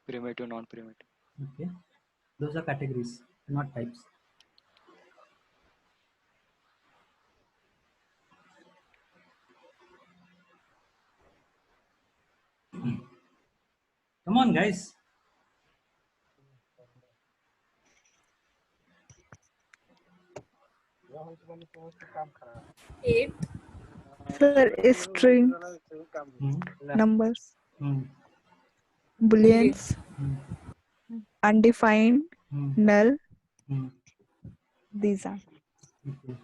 Primitive, non-primitive. Okay, those are categories, not types. Come on, guys. Eight. Sir, string, Hmm. numbers, Hmm. booleans, Hmm. undefined, Hmm. null. Hmm. These are. Okay.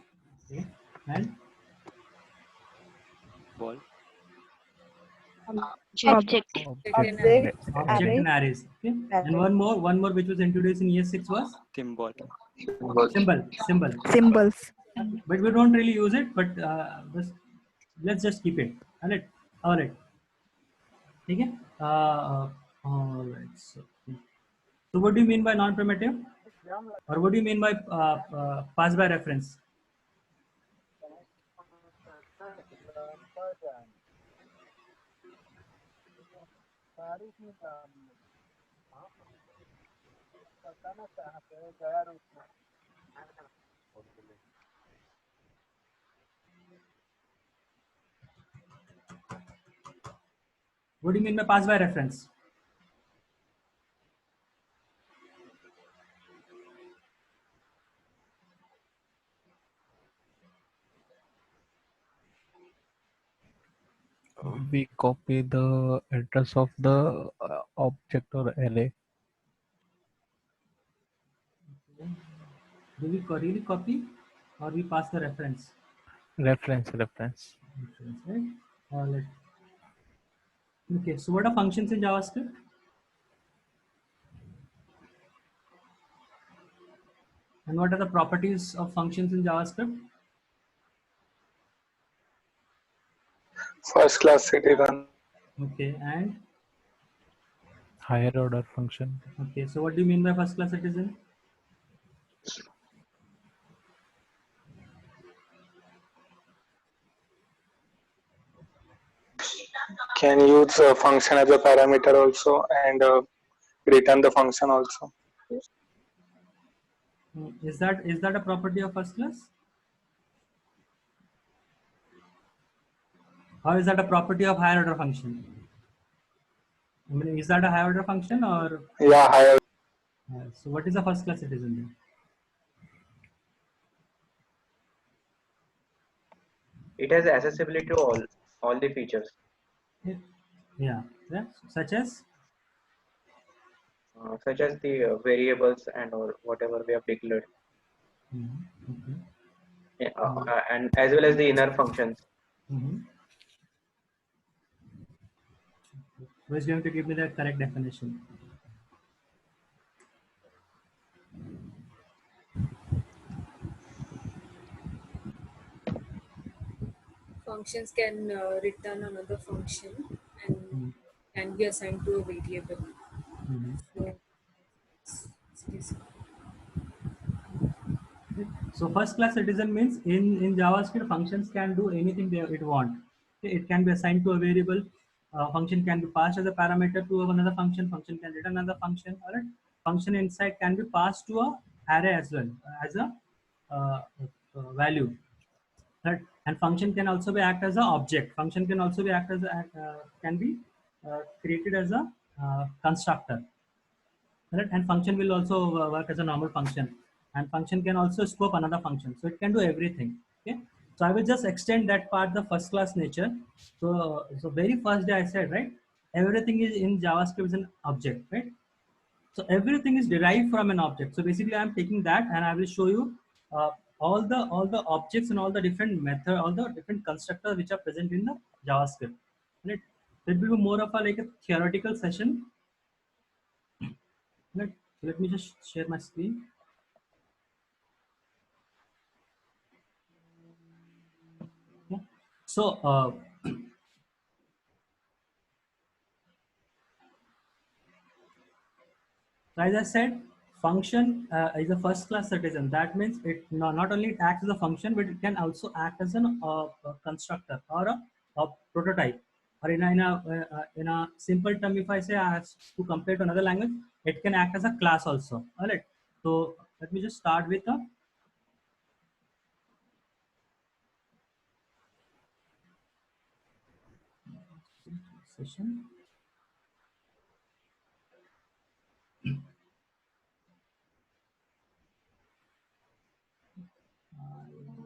Okay. And Ball. Object. Object, object array, and arrays. Okay. And array, one more which was introduced in year 6 was Symbol. symbol. symbols. But we don't really use it. But let's just keep it. All right. Okay. All right. So what do you mean by non-primitive? Or what do you mean by pass by reference? What do you mean by pass by reference? We copy the address of the object or array. Do we really copy or we pass the reference? Reference. Reference, right? Okay, so what are functions in JavaScript? And what are the properties of functions in JavaScript? First class citizen. Okay, and Higher order function. okay, so what do you mean by first class citizen? Can use a function as a parameter also and return the function also. Is that a property of first class? How is that a property of higher order function? I mean, is that a higher order function or Yeah, higher. so what is a first class citizen then? It has accessibility to all the features, Yeah, such as such as the variables and or whatever we have declared, okay. and as well as the inner functions. Mm-hmm. Who is going to give me the correct definition? Functions can return another function and can be assigned to a variable. Mm-hmm. So, So first class citizen means in JavaScript functions can do anything it want. Okay, it can be assigned to a variable. Function can be passed as a parameter to another function. Function can return another function. All right. Function inside can be passed to a array as well as a value. Right. And function can also be act as an object. Function can also be act as can be created as a constructor. Right? And function will also work as a normal function, and function can also scope another function, so it can do everything. Okay, so I will just extend that part, the first class nature. So very first day I said, right, everything is in JavaScript is an object, right? So everything is derived from an object. So basically I'm taking that and I will show you all the objects and all the different method, all the different constructors which are present in the JavaScript, right? It will be more of a like a theoretical session. Let me just share my screen. Yeah. So, as I said, function is a first class citizen. That means it not only it acts as a function, but it can also act as a constructor or a prototype. or in a simple term, if I say I have to compare to another language, it can act as a class also. All right. So let me just start with a session.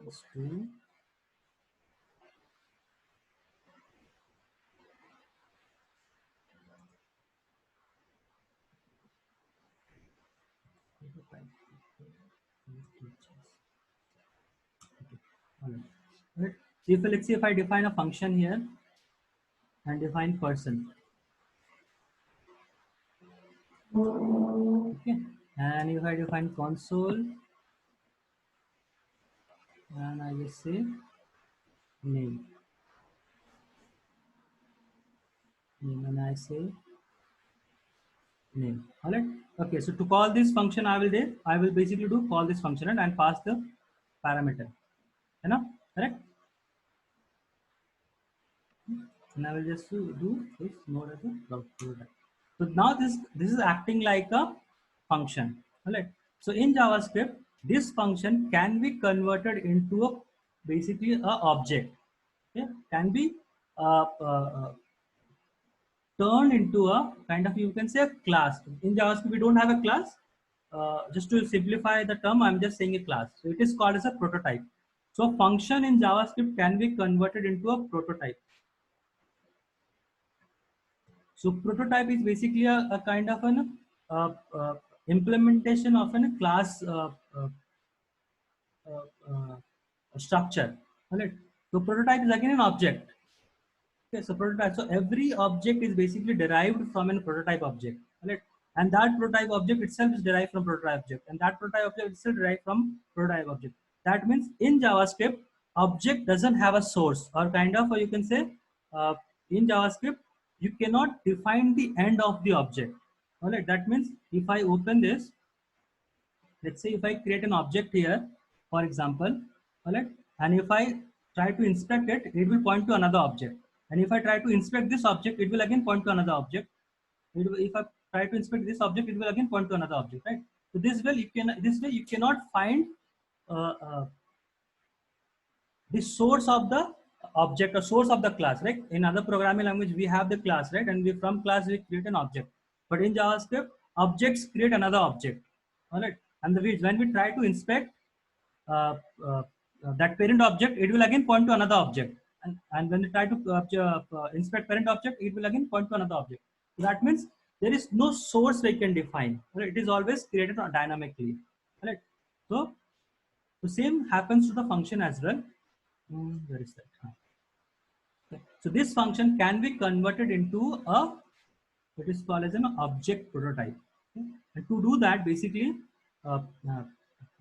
Let's do Right. If let's see if I define a function here and define person, okay, and if I define console and I just say name, and I say name. All right. Okay. So to call this function, I will basically do call this function and pass the parameter. You know, correct? And I will just do this node as a prototype. So now this is acting like a function. All right. So in JavaScript, this function can be converted into a basically a object. Okay, can be turned into a kind of, you can say, a class. In JavaScript, we don't have a class. Just to simplify the term, I'm just saying a class. So it is called as a prototype. So function in JavaScript can be converted into a prototype. So prototype is basically a kind of an implementation of a class structure. All right. So prototype is again an object. Okay, so prototype. So every object is basically derived from a prototype object. All right. And that prototype object itself is derived from prototype object, and that prototype object itself derived from prototype object. That means in JavaScript, object doesn't have a source, or kind of, or you can say, in JavaScript, you cannot define the end of the object. All right. That means if I open this, let's say if I create an object here, for example, all right, and if I try to inspect it, it will point to another object. And if I try to inspect this object, it will again point to another object. If I try to inspect this object, it will again point to another object, right? So this way you cannot find the source of the object or source of the class, right? In other programming language, we have the class, right? And from class we create an object. But in JavaScript, objects create another object, all right? And when we try to inspect uh, uh, that parent object, it will again point to another object. And when we try to inspect parent object, it will again point to another object. So that means there is no source we can define. Right? It is always created dynamically. Right? So the same happens to the function as well. Where is that? Okay. So this function can be converted into what is called as an object prototype. Okay. And to do that, basically,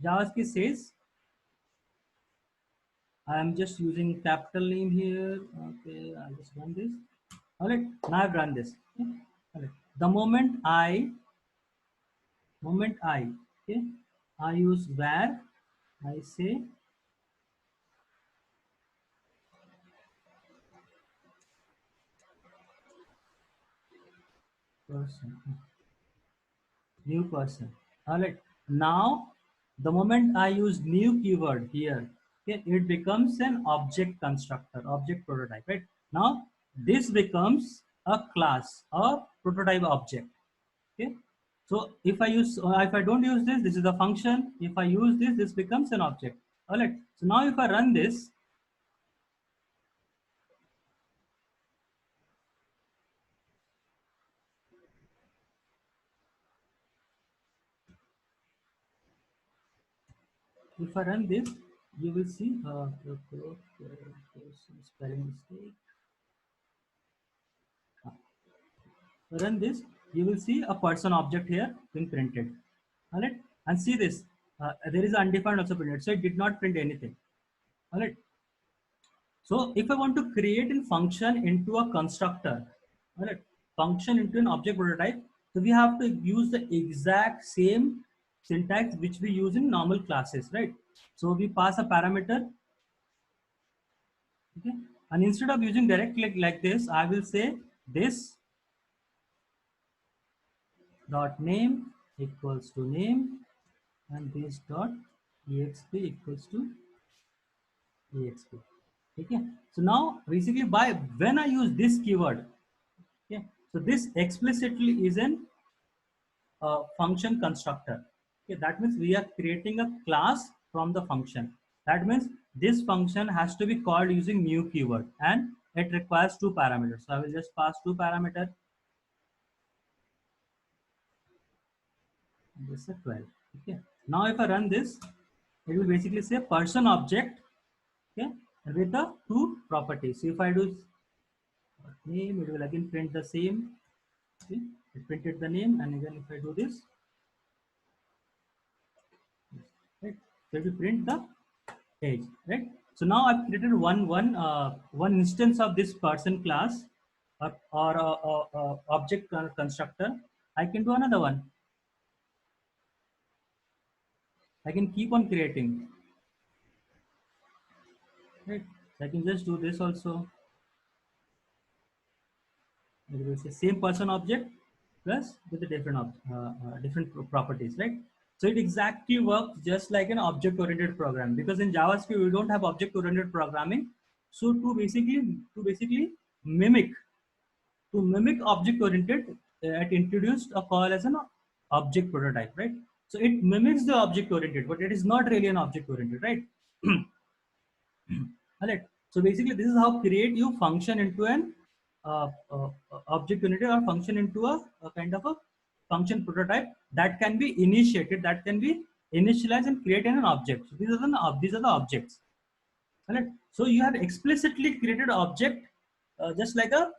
JavaScript says, I'm just using capital name here. Okay, I'll just run this. All right, now I've run this. Okay. All right. The moment I okay, I use var, I say person, new person. All right. Now, the moment I use new keyword here, okay, it becomes an object constructor, object prototype, right? Now, this becomes a class, a prototype object. Okay. So if I don't use this, this is a function. If I use this, this becomes an object. All right. So now if I run this, you will see spelling mistake. Run this, you will see a person object here being printed. All right, and see this. There is undefined also printed, so it did not print anything. All right. So if I want to create a function into a constructor, all right, function into an object prototype, so we have to use the exact same syntax which we use in normal classes, right? So we pass a parameter, okay, And instead of using direct like this, I will say this dot name equals to name, and this dot exp equals to exp. Okay. So now basically by when I use this keyword, okay, so this explicitly is an function constructor. Okay, that means we are creating a class from the function. That means this function has to be called using new keyword, and it requires 2 parameters. So I will just pass 2 parameters. This is 12. Okay. Now if I run this, it will basically say person object, okay, with the 2 properties. So if I do name, it will again print the same. Okay. It printed the name, and again if I do this, right, so it will print the age, right? So now I've created one instance of this person class or object constructor. I can do another one. I can keep on creating, right? So I can just do this also. It will say same person object plus with the different properties, right? So it exactly works just like an object-oriented program, because in JavaScript we don't have object-oriented programming. So to basically mimic object-oriented, it introduced a call as an object prototype, right? So it mimics the object-oriented, but it is not really an object-oriented, right? Alright. So basically, this is how create you function into an object-oriented or function into a kind of a function prototype that can be initiated, that can be initialized and create an object. So these are the objects. Alright. So you have explicitly created object just like a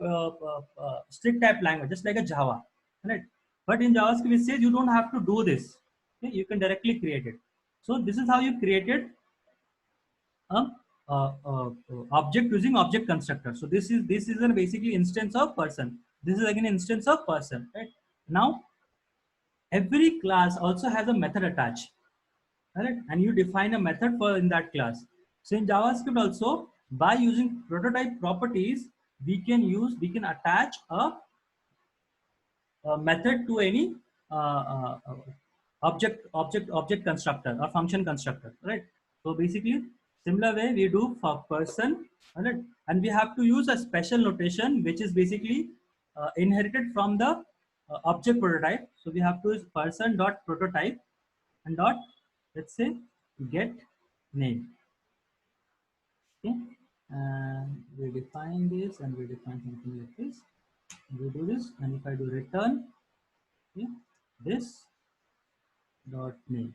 strict type language, just like a Java. Right? But in JavaScript, it says you don't have to do this. Okay? You can directly create it. So this is how you created object using object constructor. So this is a basically instance of person. This is again an instance of person. Right? Now every class also has a method attached. Right? And you define a method for in that class. So in JavaScript also, by using prototype properties, we can attach a method to any object constructor or function constructor, right? So basically, similar way we do for person, right? And we have to use a special notation which is basically inherited from the object prototype. So we have to use person dot prototype and dot, let's say, get name. Okay, and we define this and we define something like this. We do this, and if I do return, okay, this dot name.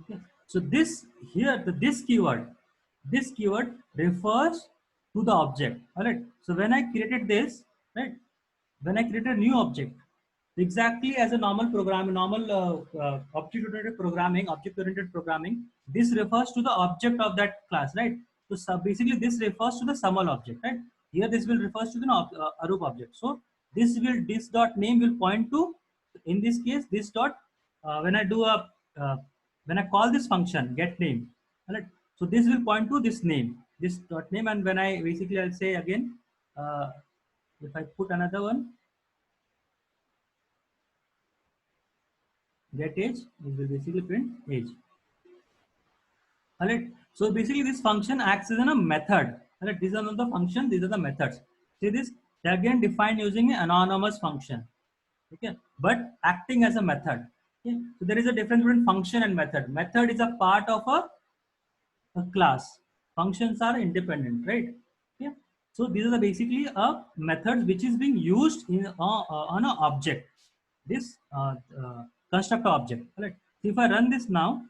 Okay, so this here this keyword refers to the object. All right. So when I created this, right, when I created a new object, exactly as a normal program, object-oriented programming, this refers to the object of that class, right? So basically, this refers to the SAML object, right? Here, this will refers to the Arup object. So this dot name will point to, in this case, this dot. When I do when I call this function get name, right? So this will point to this name, this dot name, and when I basically I'll say again, if I put another one. Get age, this will basically print age. Alright, so basically this function acts as a method. Alright, these are not the functions, these are the methods. See this, they are again defined using an anonymous function. Okay, but acting as a method. Okay, so there is a difference between function and method. Method is a part of a class. Functions are independent, right? Okay, so these are basically a method which is being used in on an object. This constructor object. Right. So if I run this now,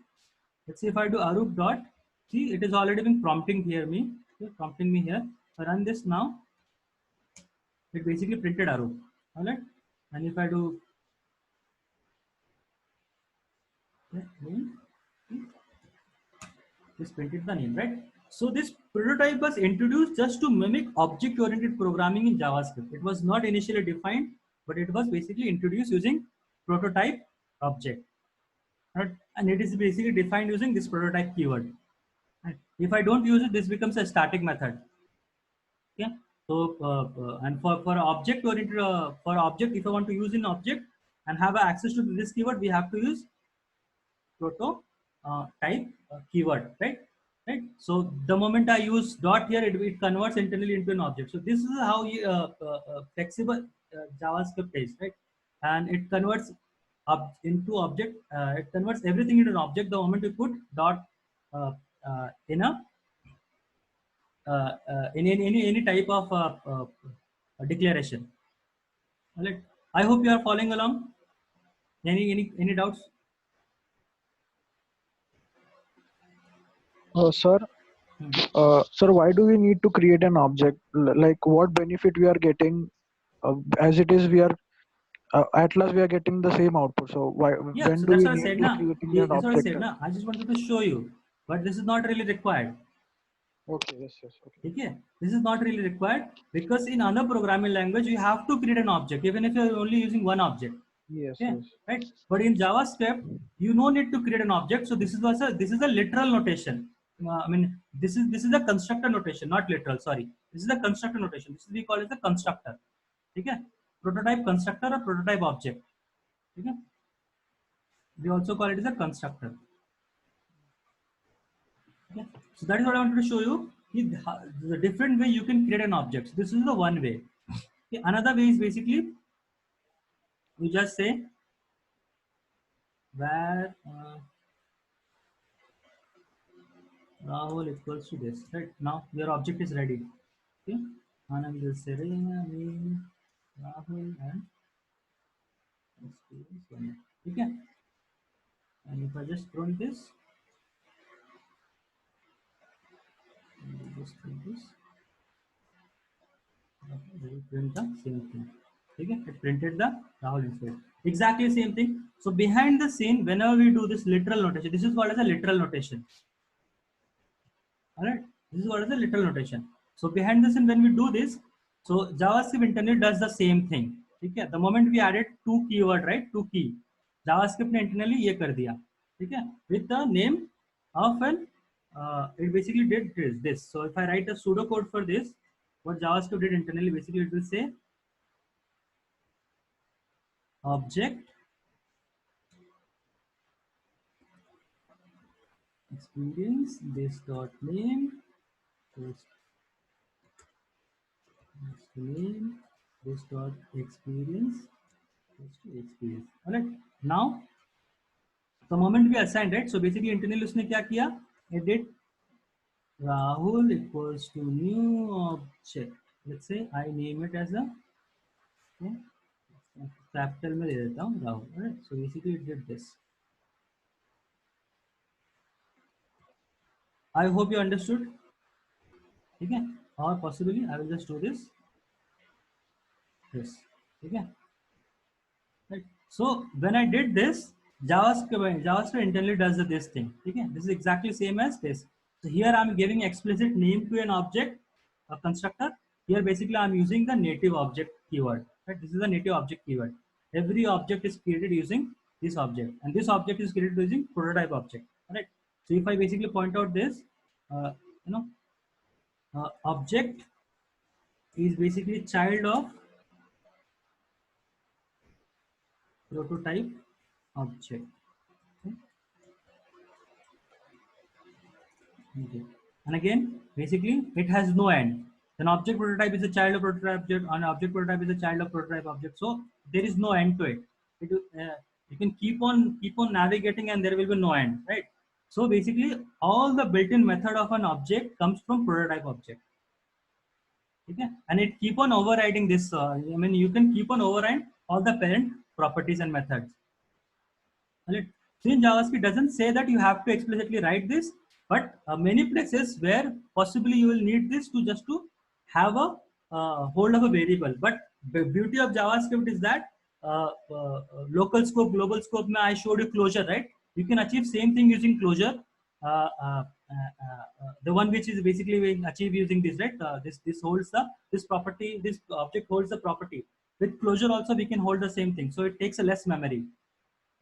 let's see if I do Arup dot, see it is already been prompting here me, okay, prompting me here. If I run this now, it basically printed Arup. All right, and if I do this printed the name, right? So this prototype was introduced just to mimic object-oriented programming in JavaScript. It was not initially defined, but it was basically introduced using prototype object, right? And it is basically defined using this prototype keyword. Right? If I don't use it, this becomes a static method. Okay. So and for object oriented for object, if I want to use an object and have access to this keyword, we have to use proto type keyword, right? Right. So the moment I use dot here, it converts internally into an object. So this is how you, flexible JavaScript is, right? And it converts into object. It converts everything into an object the moment you put dot in a in any type of declaration. All right. I hope you are following along. Any doubts? Sir, sir, why do we need to create an object? Like, what benefit we are getting? As it is, we are at last we are getting the same output. So why? Yeah. When So do that's we what I need said to now. creating an That's what I object? said now. I just wanted to show you, but this is not really required. Okay. Yes. Yes. Okay. Okay. This is not really required because in other programming language you have to create an object even if you're only using one object. Yes. Okay. Yes. Right. But in JavaScript, you no need to create an object. So this is also this is a literal notation. I mean, this is a constructor notation, not literal. Sorry, this is a constructor notation. This is we call it the constructor. Okay. Prototype constructor or prototype object. Okay. We also call it as a constructor. Okay. So that is what I wanted to show you. The different way you can create an object. So this is the one way. Okay. Another way is basically we just say where Rahul equals to this. Right now your object is ready. Okay. Anand will say me, Rahul and okay. And if I just print this, just print this. Okay, will print the same thing. Okay, it printed the Rahul instead. Exactly same thing. So behind the scene, whenever we do this literal notation, this is called as a literal notation. All right, this is what is a literal notation. So behind the scene, when we do this, so JavaScript internally does the same thing. Okay, the moment we added two keyword, right, two key, JavaScript ने internally ये कर दिया. Okay, with the name of an it basically did this. So if I write a pseudocode for this, what JavaScript did internally, basically it will say object experience this dot name this name this dot experience all right. Now the moment we assigned, right, so basically internally उसने क्या किया, it did Rahul equals to new object. Let's say I name it as a capital में दे देता हूँ Rahul. Right? So basically it did this. I hope you understood. Okay, or possibly I will just do this. Okay. Right. So when I did this, JavaScript internally does this thing. Okay, this is exactly same as this. So here I'm giving explicit name to an object, a constructor. Here basically I'm using the native object keyword. Right, this is the native object keyword. Every object is created using this object, and this object is created using prototype object. Right. So if I basically point out this, object is basically child of prototype object. Okay. And again, basically it has no end. An object prototype is a child of prototype object, an object prototype is a child of prototype object. So there is no end to it. You can keep on navigating and there will be no end, right? So basically all the built-in method of an object comes from prototype object. Okay, and it keep on overriding this. I mean, you can keep on override all the parent properties and methods. Right? So in JavaScript doesn't say that you have to explicitly write this, but many places where possibly you will need this to just to have a hold of a variable. But the beauty of JavaScript is that local scope, global scope. I showed you closure, right? You can achieve same thing using closure. The one which is basically we achieve using this, right? This holds this property. This object holds the property. With closure also we can hold the same thing. So it takes a less memory,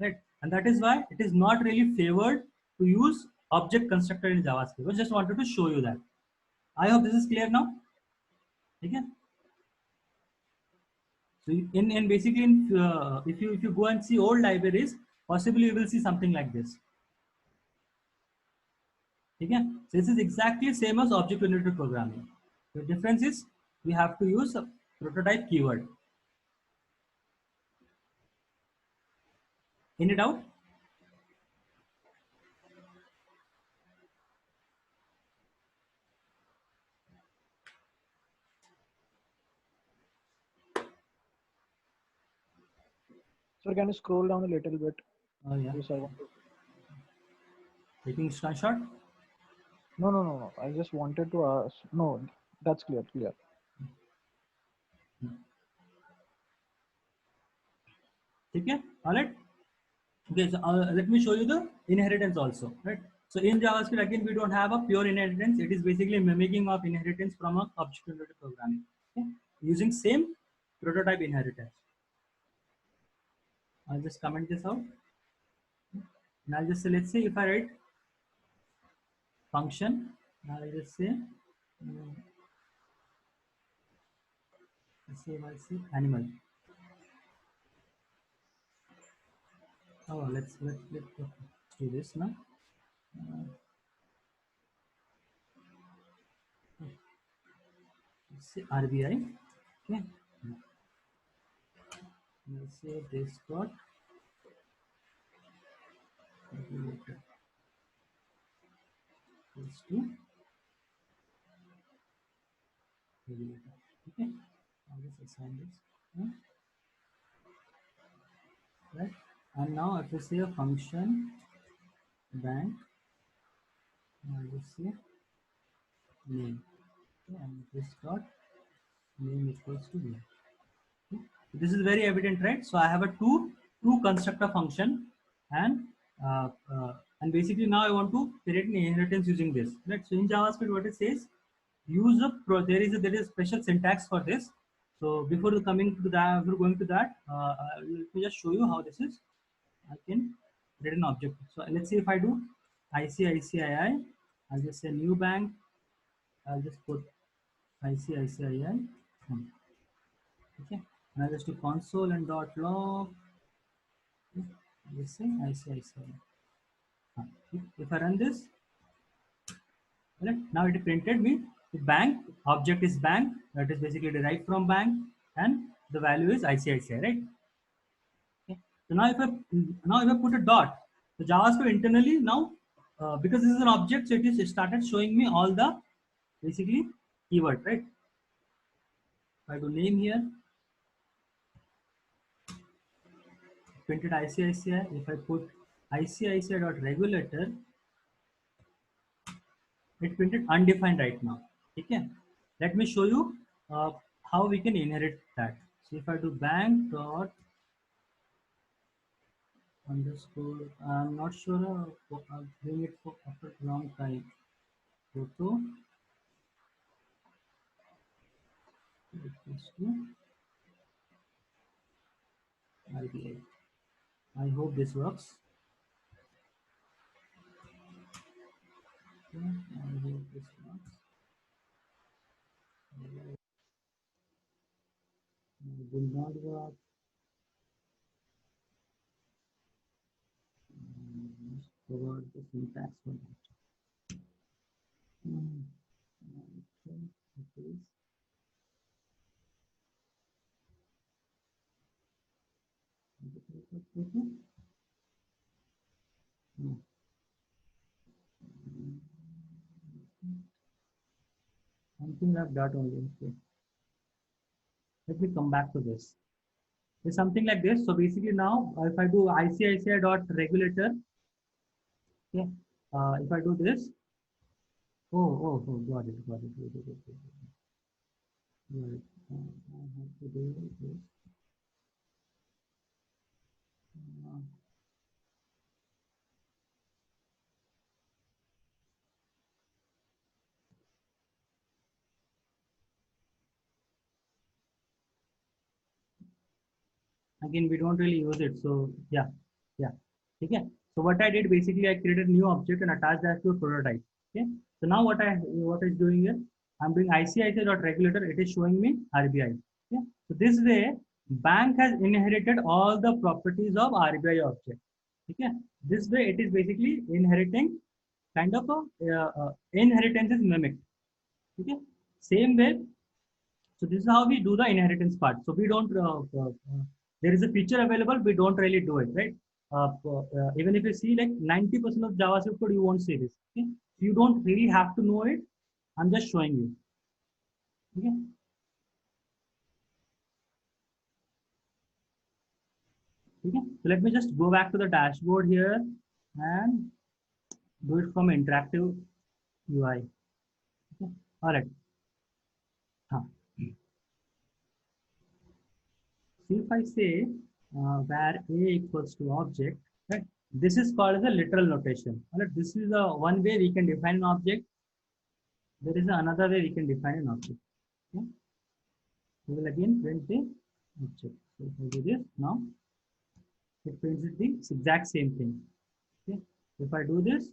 right? And that is why it is not really favored to use object constructor in JavaScript. I just wanted to show you that. I hope this is clear now. Okay. So in basically if you go and see old libraries, possibly you will see something like this. Okay. So this is exactly same as object-oriented programming. The difference is we have to use a prototype keyword. Any doubt? Sir, can you scroll down a little bit? Oh yeah. Yes, I want to. Taking screenshot. No. I just wanted to ask. No, that's clear. Okay. All right. Okay. So let me show you the inheritance also. Right. So in JavaScript again we don't have a pure inheritance. It is basically mimicking of inheritance from a object-oriented programming. Okay. Using same prototype inheritance. I'll just comment this out. And I'll just say, let's say if I write function, I'll just say, let's say animal. Oh, let's do this now. Let's say RBI. Okay. Let's say this dot regulator equals to regulator. Okay. I'll just assign this. Right. And now if I say a function bank, I'll just say name. Okay. And this dot name equals to name. Okay. This is very evident, right? So I have a two constructor function, and basically now I want to create an inheritance using this. Right. So in JavaScript, what it says, use there is a special syntax for this. So before going to that, let me just show you how this is. I can create an object. So let's see if I do ICICI, I'll just say new bank. I'll just put ICICI. Okay, and I'll just do console and dot log. Okay. I'll just say ICICI. If I run this, right, now it printed me the bank. Object is bank, that is basically derived from bank, and the value is ICICI, right? Okay. So now if I put a dot, the JavaScript internally now, because this is an object, so it started showing me all the basically keyword, right? If I do name here, printed ICICI. If I put ICICI dot regulator, it printed undefined right now. Okay. Let me show you how we can inherit that. So if I do bank dot underscore, I'm not sure. I'm doing it for after a long time. Photo equals to RBI. I hope this works. Okay, I hope this works. It will not work. Just forward the syntax for that. Okay, it is. No. Something like that only. Okay. Let me come back to this. It's something like this. So basically now, if I do ICICI dot regulator, okay, if I do this, oh, got it. Right. I have to do this. Again, we don't really use it. So yeah. Okay. So what I did basically, I created a new object and attached that to a prototype. Okay. So now what is doing here, I'm doing ICICI.regulator. It is showing me RBI. Okay. So this way, bank has inherited all the properties of RBI object. Okay. This way, it is basically inheriting kind of a inheritance is mimicked. Okay. Same way. So this is how we do the inheritance part. So we don't. There is a feature available. We don't really do it, right? Even if you see like 90% of JavaScript code, you won't see this. Okay? You don't really have to know it. I'm just showing you. Okay. Okay. So let me just go back to the dashboard here and do it from interactive UI. Okay. All right. So if I say where a equals to object, right? This is called as a literal notation. Right? This is the one way we can define an object. There is another way we can define an object. Okay? We will again print the object. So if I do this now, it prints the exact same thing. Okay. If I do this,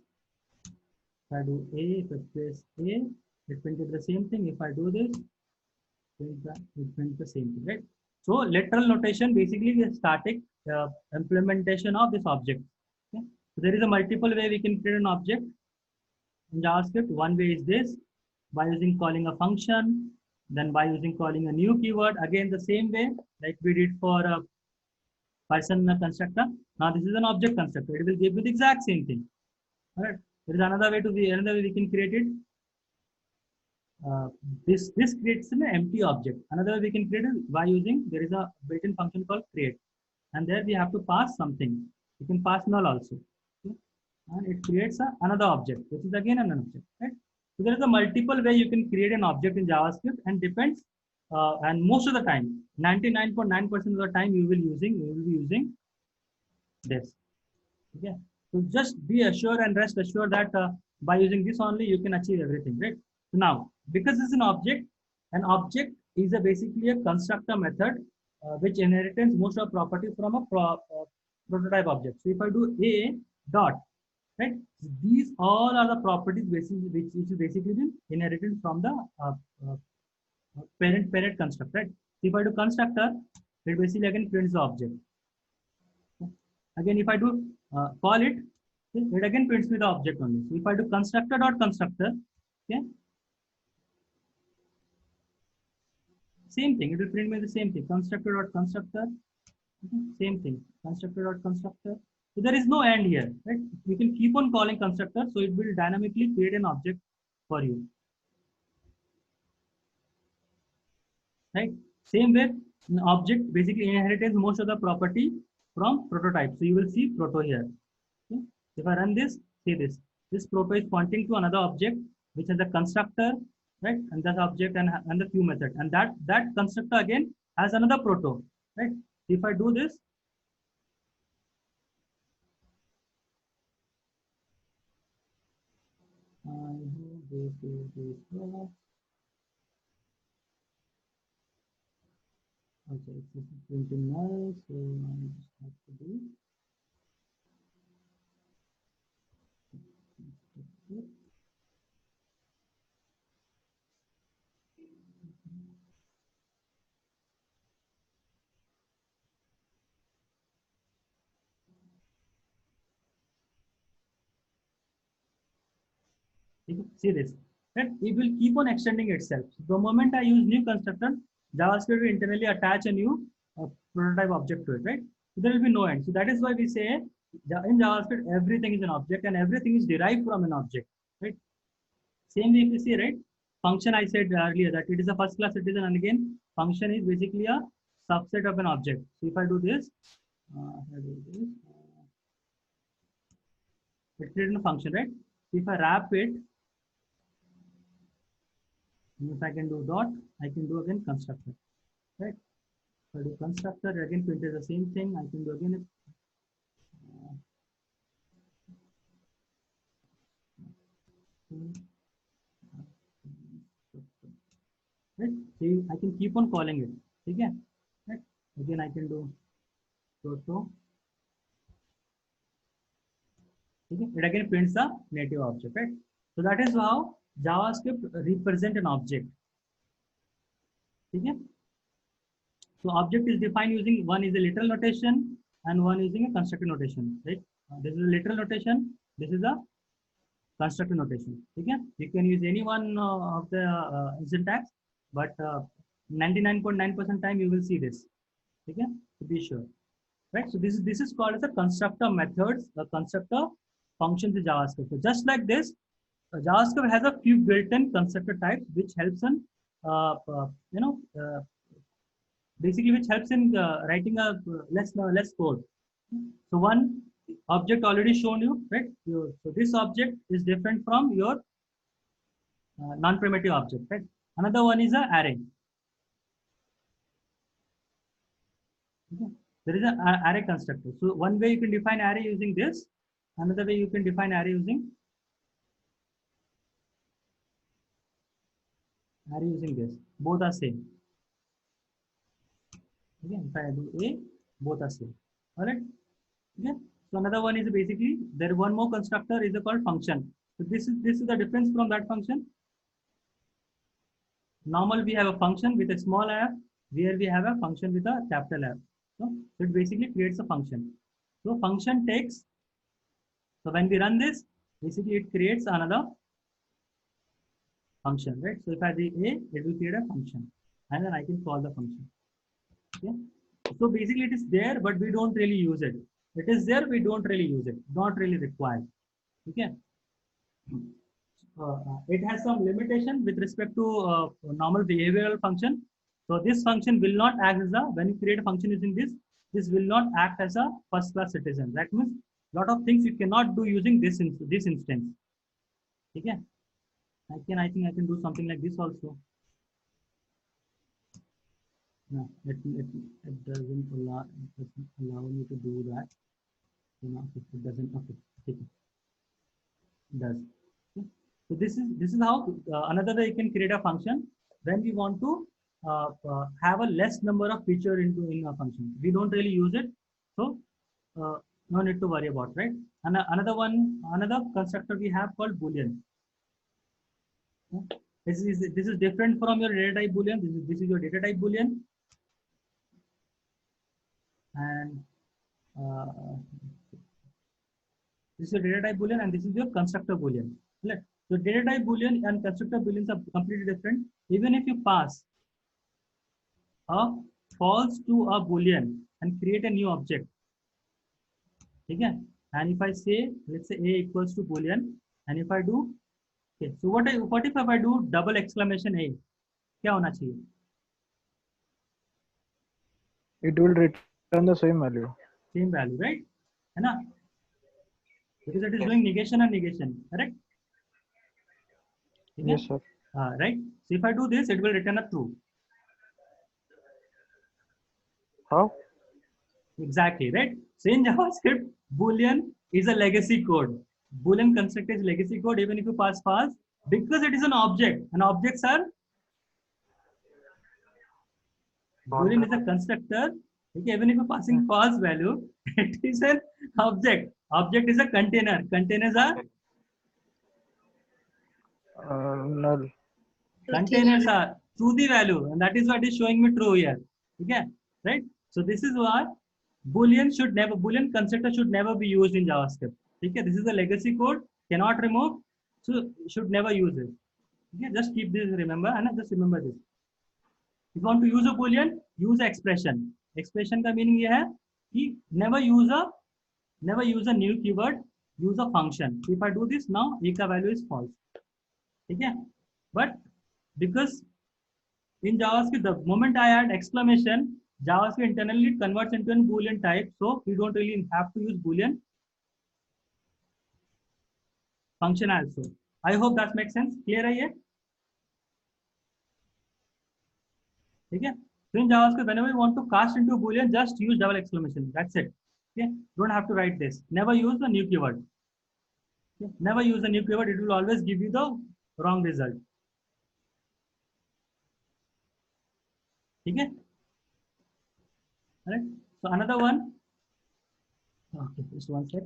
if I do a, if I press a, it printed the same thing. If I do this, it prints the same thing, right? So literal notation basically is static implementation of this object. Okay. So there is a multiple way we can create an object in JavaScript. One way is this, by using calling a function, then by using calling a new keyword. Again, the same way like we did for a person constructor. Now this is an object constructor. It will give you the exact same thing. All right. There is another way we can create it. This creates an empty object. Another way we can create it by using, there is a built-in function called create, and there we have to pass something. You can pass null also. Okay. And it creates another object, which is again an object, right? So there is a multiple way you can create an object in JavaScript, and depends. And most of the time, 99.9% of the time, you will be using this. Okay. So just be assured and rest assured that by using this only, you can achieve everything, right? So now, because it's an object is basically a constructor method which inherits most of properties from a prototype object. So if I do a dot, right, these all are the properties which is basically been inherited from the parent constructor, right? If I do constructor, it basically again prints the object. Again, if I do call it, okay, it again prints me the object only. So if I do constructor.constructor, okay, same thing, it will print me the same thing. Constructor.constructor, okay, same thing. Constructor.constructor. So there is no end here, right? You can keep on calling constructor, so it will dynamically create an object for you. Right? Same way, an object basically inherits most of the property from prototype. So you will see proto here. Okay? If I run this, see this. This proto is pointing to another object which has a constructor, right? And that object and the few method. And that constructor again has another proto, right? If I do this, okay, it's printing null, so I just have to do. See this, right? It will keep on extending itself. So the moment I use new constructor, JavaScript will internally attach a new prototype object to it, right? So there will be no end. So that is why we say in JavaScript, everything is an object and everything is derived from an object, right? Same way if you see, right? Function, I said earlier that it is a first class citizen, and again, function is basically a subset of an object. So if I do this, it creates a function, right? So if I wrap it, if I can do dot, I can do again constructor, right? If I do constructor, again print is the same thing. I can do again. Right? See, I can keep on calling it. Okay? Right? Again, I can do proto. Okay, it again prints the native object, right? So that is how JavaScript represent an object. Okay. So object is defined using, one is a literal notation and one using a constructor notation, right? This is a literal notation. This is a constructor notation. Okay, you can use any one of the syntax, but 99.9% time you will see this. Okay, to be sure, right? So this is called as a constructor methods, the constructor functions in JavaScript. So just like this, JavaScript has a few built-in constructor types which helps in basically which helps in writing a less code. So one object already shown you, right? So this object is different from your non-primitive object, right? Another one is an array. Okay. There is an array constructor. So one way you can define array using this. Another way you can define array using this. Both are same. Okay, if I do A, both are same. All right. Okay. So another one is basically there one more constructor is called function. So this is the difference from that function. Normal we have a function with a small f, where we have a function with a capital F. So it basically creates a function. So function takes. So when we run this, basically it creates another function, right? So if I do A, it will create a function, and then I can call the function. Okay. So basically it is there, but we don't really use it. It is there, we don't really use it. Not really required. Okay. It has some limitation with respect to normal behavioral function. So this function will not act as a, when you create a function using this will not act as a first class citizen. That means a lot of things you cannot do using this instance. Okay. I think I can do something like this also. No, it doesn't allow me to do that. No, it doesn't. Okay, it does. Okay. So this is how another way you can create a function when we want to have a less number of feature in a function. We don't really use it, so no need to worry about, right? And another constructor we have called Boolean. Okay. This is different from your data type Boolean. This is your data type Boolean, and this is your data type Boolean, and this is your constructor Boolean. Right? So data type Boolean and constructor Booleans are completely different. Even if you pass a false to a Boolean and create a new object, okay? And if I say, let's say A equals to Boolean, and if I do, okay, so what if I do double exclamation A? क्या होना चाहिए? It will return the same value. Same value, right? है ना? Because it is doing negation and negation, correct? Okay? Yes, sir. Right. So if I do this, it will return a true. How? Exactly, right? So in JavaScript, Boolean is a legacy code. Boolean constructor is legacy code, even if you pass false, because it is an object, and objects are Boolean is a constructor. Okay, even if you're passing false value, it is an object. Object is a container. Containers are Null. containers are true the value, and that is what is showing me true here. Okay, right? So this is why Boolean constructor should never be used in JavaScript. Okay, this is a legacy code, cannot remove, so should never use it. Okay, just keep this, remember, and just remember this. If you want to use a Boolean, use an expression. Expression का meaning ये है कि never use a new keyword, use a function. So if I do this now, A का value is false. Okay, but because in JavaScript, the moment I add exclamation, JavaScript internally converts into a Boolean type, so we don't really have to use Boolean function also. I hope that makes sense. Clear है ये? Okay. So in JavaScript, whenever you want to cast into a Boolean, just use double exclamation. That's it. Okay. Don't have to write this. Never use the new keyword. Okay. Never use the new keyword. It will always give you the wrong result. Okay. All right. So another one. Okay, just one sec.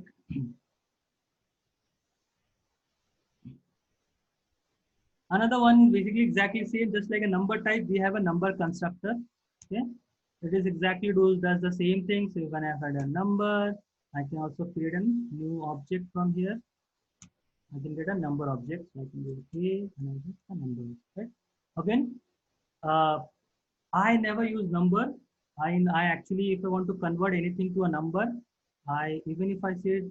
Another one is basically exactly same, just like a number type, we have a number constructor. Okay, it is exactly does the same thing. So when I have a number, I can also create a new object from here. I can get a number object. So I can do A and I get a number. Right? Again, I never use number. I actually, if I want to convert anything to a number, even if I say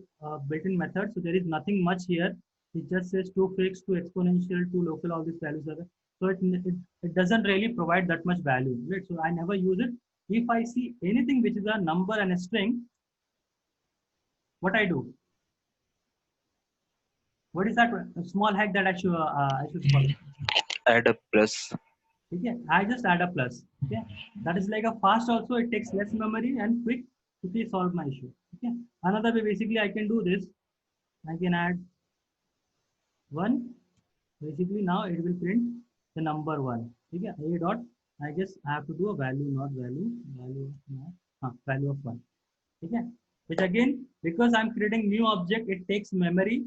built-in method, so there is nothing much here. It just says to fixed, to exponential, to local, all these values are there. So it doesn't really provide that much value, right? So I never use it. If I see anything which is a number and a string, what I do? What is that small hack that I should follow? Add a plus. Okay, I just add a plus. Okay, that is like a fast also. It takes less memory and quickly solve my issue. Okay, another way basically I can do this. I can add 1. Basically now it will print the number 1. Okay, a dot. I guess I have to do a value, not value, value of 1. Okay, which again, because I'm creating new object, it takes memory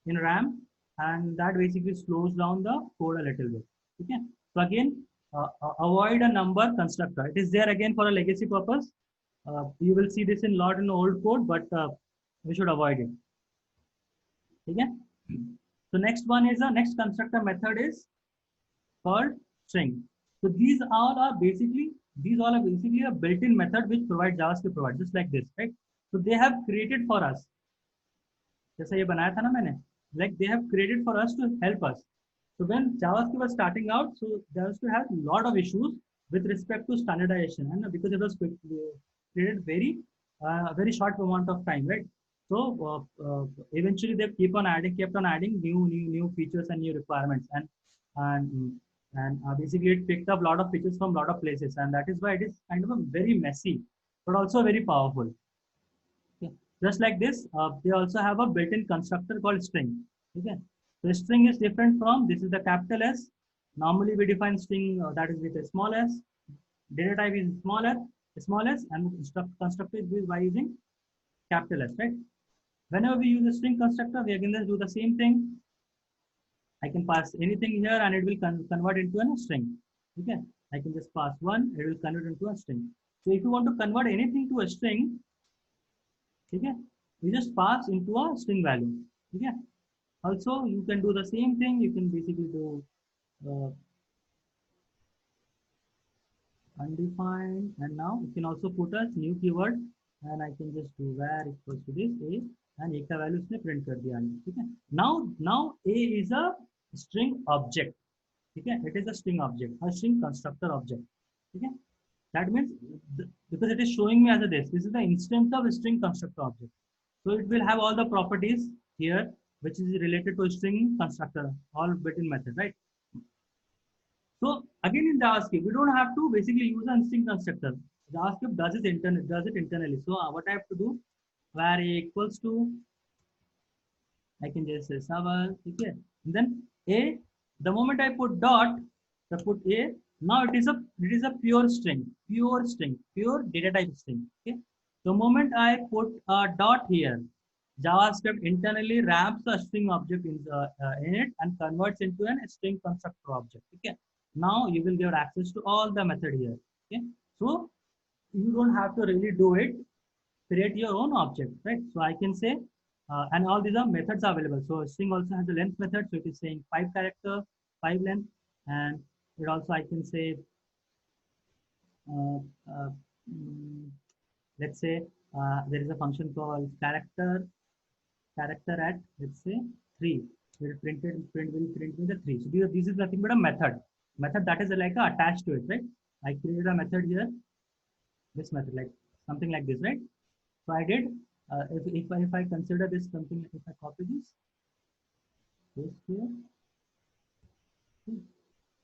in RAM, and that basically slows down the code a little bit. Okay, so again, avoid a number constructor. It is there again for a legacy purpose. You will see this in lot in old code, but we should avoid it. Okay. So next one is next constructor method is called string. So these all are basically a built-in method which JavaScript provides, just like this, right? So they have created for us. जैसा ये बनाया था ना मैंने, like they have created for us to help us. So when JavaScript was starting out, so there used to have a lot of issues with respect to standardization, and because it was created very short amount of time, right? So eventually they kept on adding new features and new requirements, and basically it picked up a lot of features from a lot of places, and that is why it is kind of a very messy, but also very powerful. Okay. Just like this, they also have a built-in constructor called string. Okay, so string is different from this is the capital S. Normally we define string that is with a small s. Data type is small s, and constructor is by using capital S, right? Whenever we use a string constructor, we again do the same thing. I can pass anything here and it will convert into a string. Okay, I can just pass 1, it will convert into a string. So if you want to convert anything to a string, okay, you just pass into a string value. Okay, also you can do the same thing. You can basically do undefined, and now you can also put a new keyword, and I can just do var equals to this a, and a का value उसने print कर दिया. ठीक है. Now a is a string object. ठीक है. It is a string object, a string constructor object. ठीक है. That means because it is showing me as a this is the instance of a string constructor object. So it will have all the properties here which is related to a string constructor, all built-in method, right? So again in JavaScript, we don't have to basically use a string constructor. JavaScript does it internally. So what I have to do, var a equals to, I can just say saval, okay. And then a, the moment I put dot, I put a. Now it is a pure string, pure data type string. Okay. The moment I put a dot here, JavaScript internally wraps a string object in it and converts into a string constructor object. Okay. Now you will get access to all the method here. Okay. So you don't have to really do it. Create your own object, right? So I can say, and all these are methods available. So string also has a length method. So it is saying 5 character, 5 length, and it also I can say, let's say there is a function called character at, let's say 3. Will print me the 3. So this is nothing but a method that is like attached to it, right? I created a method here, this method, like something like this, right? So I did. If I consider this something, if I copy this here,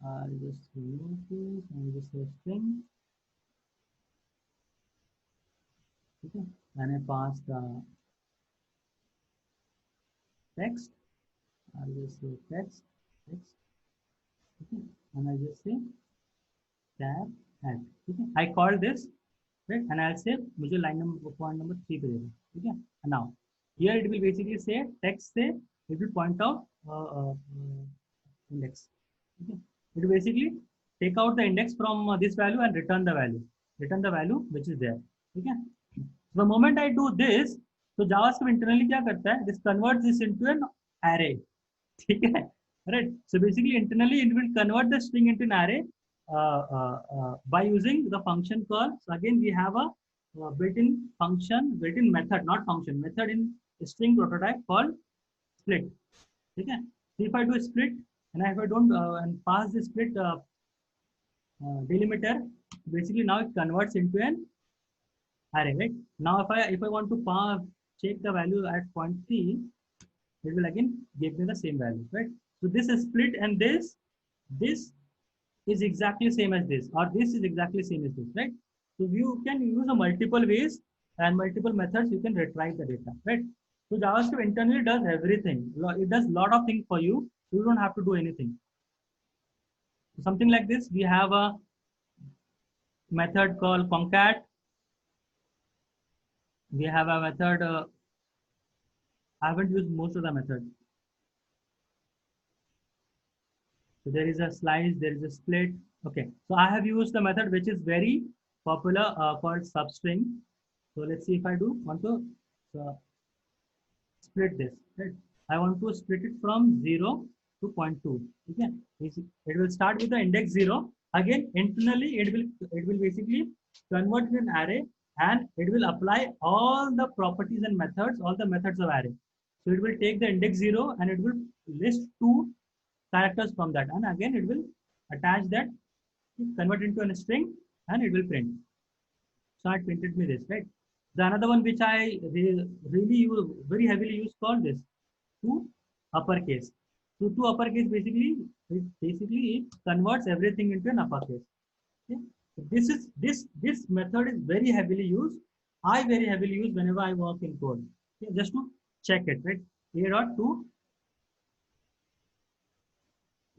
I'll just remove this and just say string. Okay, and I pass the text. I'll just say text. Okay, and I'll just say tab add. Okay, I call this, right? And I'll say मुझे line number point number 3 पे देना. Okay, and now here it will basically say text say it will point out index. Okay. It basically take out the index from this value and return the value which is there. Okay. The moment I do this, so JavaScript internally क्या करता है? This converts this into an array. ठीक है? Right. So basically internally it will convert the string into an array by using the function call. So again we have a built-in function, built-in method, not function, method in string prototype called split. Okay. So if I do a split and if I don't and pass the split delimiter, basically now it converts into an array, right? Now if I want to check the value at 0.3, it will again give me the same value, right? So this is split and this is exactly same as this, or this is exactly same as this, right? So you can use a multiple ways and multiple methods you can retrieve the data, right? So JavaScript internally does everything. It does a lot of things for you. You don't have to do anything. So something like this, we have a method called concat. We have a method, I haven't used most of the methods. So there is a slice, there is a split. Okay, so I have used the method which is very popular called substring. So let's see if I do want to split this, right? I want to split it from 0 to 0.2. Okay, it will start with the index 0. Again, internally it will basically convert to an array and it will apply all the properties and methods, all the methods of array. So it will take the index 0 and it will list 2 characters from that, and again it will attach that, convert into a string, and it will print. So it printed me this, right? The another one which I really use, very heavily use, called this to uppercase. So to uppercase basically it converts everything into an uppercase. Okay? So this method is very heavily used. I very heavily use whenever I work in code. Okay? Just to check it, right? A dot to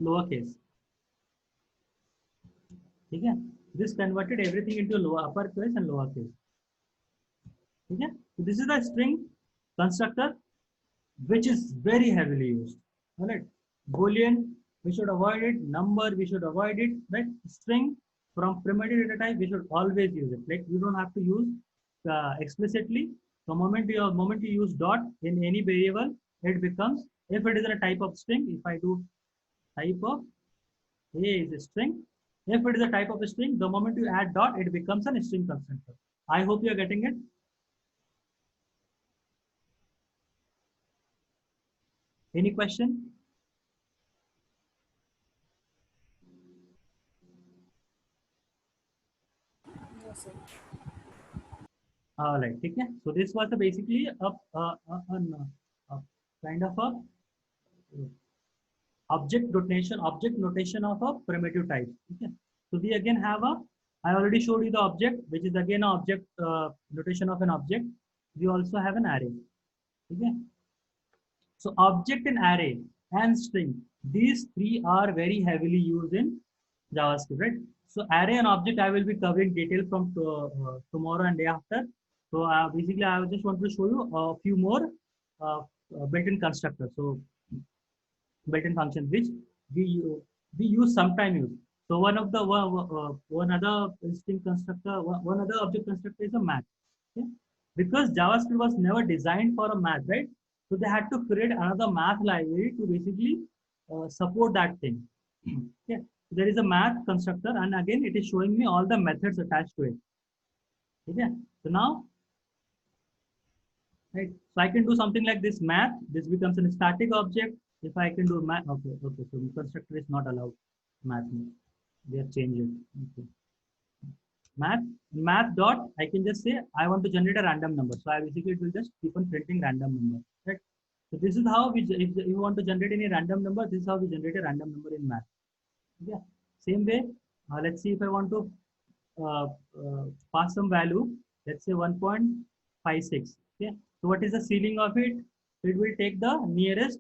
lowercase. Okay? This converted everything into uppercase and lowercase. Okay? So this is the string constructor which is very heavily used. All right. Boolean, we should avoid it. Number, we should avoid it. Right? String from primitive data type, we should always use it. Like you don't have to use explicitly. The moment you use dot in any variable, it becomes, if it is a type of string, if I do type of A is a string. If it is a type of a string, the moment you add dot, it becomes a string constructor. I hope you are getting it. Any question? No, sir. All right. Okay. So this was basically a kind of a object notation of a primitive type. Okay. So we again have I already showed you the object, which is again an object notation of an object. We also have an array. Okay. So object and array and string, these three are very heavily used in JavaScript, right? So array and object I will be covering detail from tomorrow and day after. So basically I just want to show you a few more built-in constructors. So built-in functions which we use sometime. So one other string constructor, one other object constructor is a math. Okay? Because JavaScript was never designed for a math, right? So they had to create another math library to basically support that thing. Okay. There is a math constructor, and again it is showing me all the methods attached to it. Okay. So now, right? So I can do something like this math. This becomes a static object. If I can do math, okay. So constructor is not allowed. Math. They have changed it. Okay. Math dot, I can just say I want to generate a random number. So I basically it will just keep on printing random number. Right? So this is how if you want to generate any random number, this is how we generate a random number in math. Yeah. Same way, let's see if I want to pass some value. Let's say 1.56. Okay. So what is the ceiling of it? It will take the nearest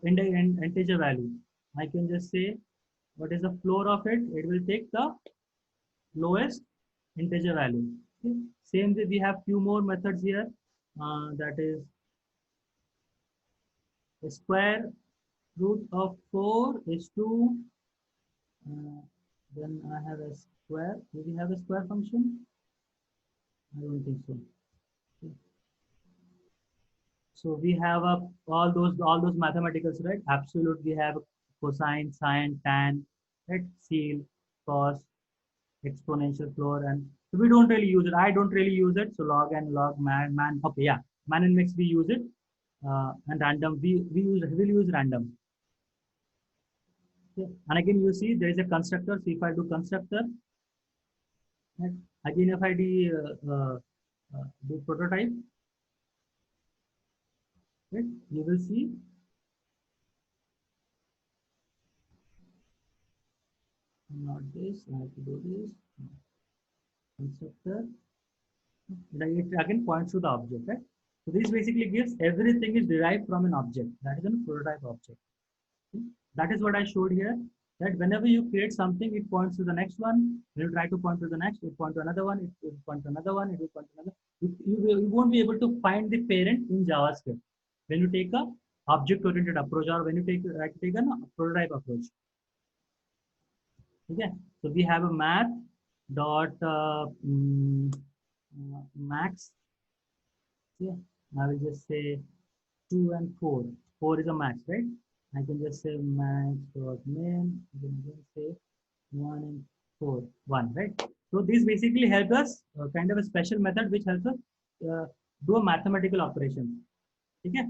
integer value. I can just say what is the floor of it? It will take the lowest integer value. Okay. Same way, we have few more methods here. That is the square root of 4 is to Then I have a square. Do we have a square function? I don't think so. So we have all those mathematicals, right? Absolute. We have cosine, sine, tan, right? Seal, cos, exponential, floor, and so we don't really use it. I don't really use it. So log and log, man. Okay, yeah, man and mix we use it, and random we'll use random. Okay. And again, you see there is a constructor. So if I do constructor, right? Again, if I do prototype, right? You will see not this. I have to do this constructor. It again points to the object, right? So this basically gives everything is derived from an object. That is a prototype object. Okay? That is what I showed here. That whenever you create something, it points to the next one. When you try to point to the next, it points to another one. It will point to another one. It will point to another. You won't be able to find the parent in JavaScript when you take a object-oriented approach or when you take a prototype approach. Okay, so we have a math dot max. Yeah, I will just say 2 and 4. 4 is a max, right? I can just say max dot min. I can just say 1 and 4, 1, right? So this basically helps us kind of a special method which helps us do a mathematical operation. Okay.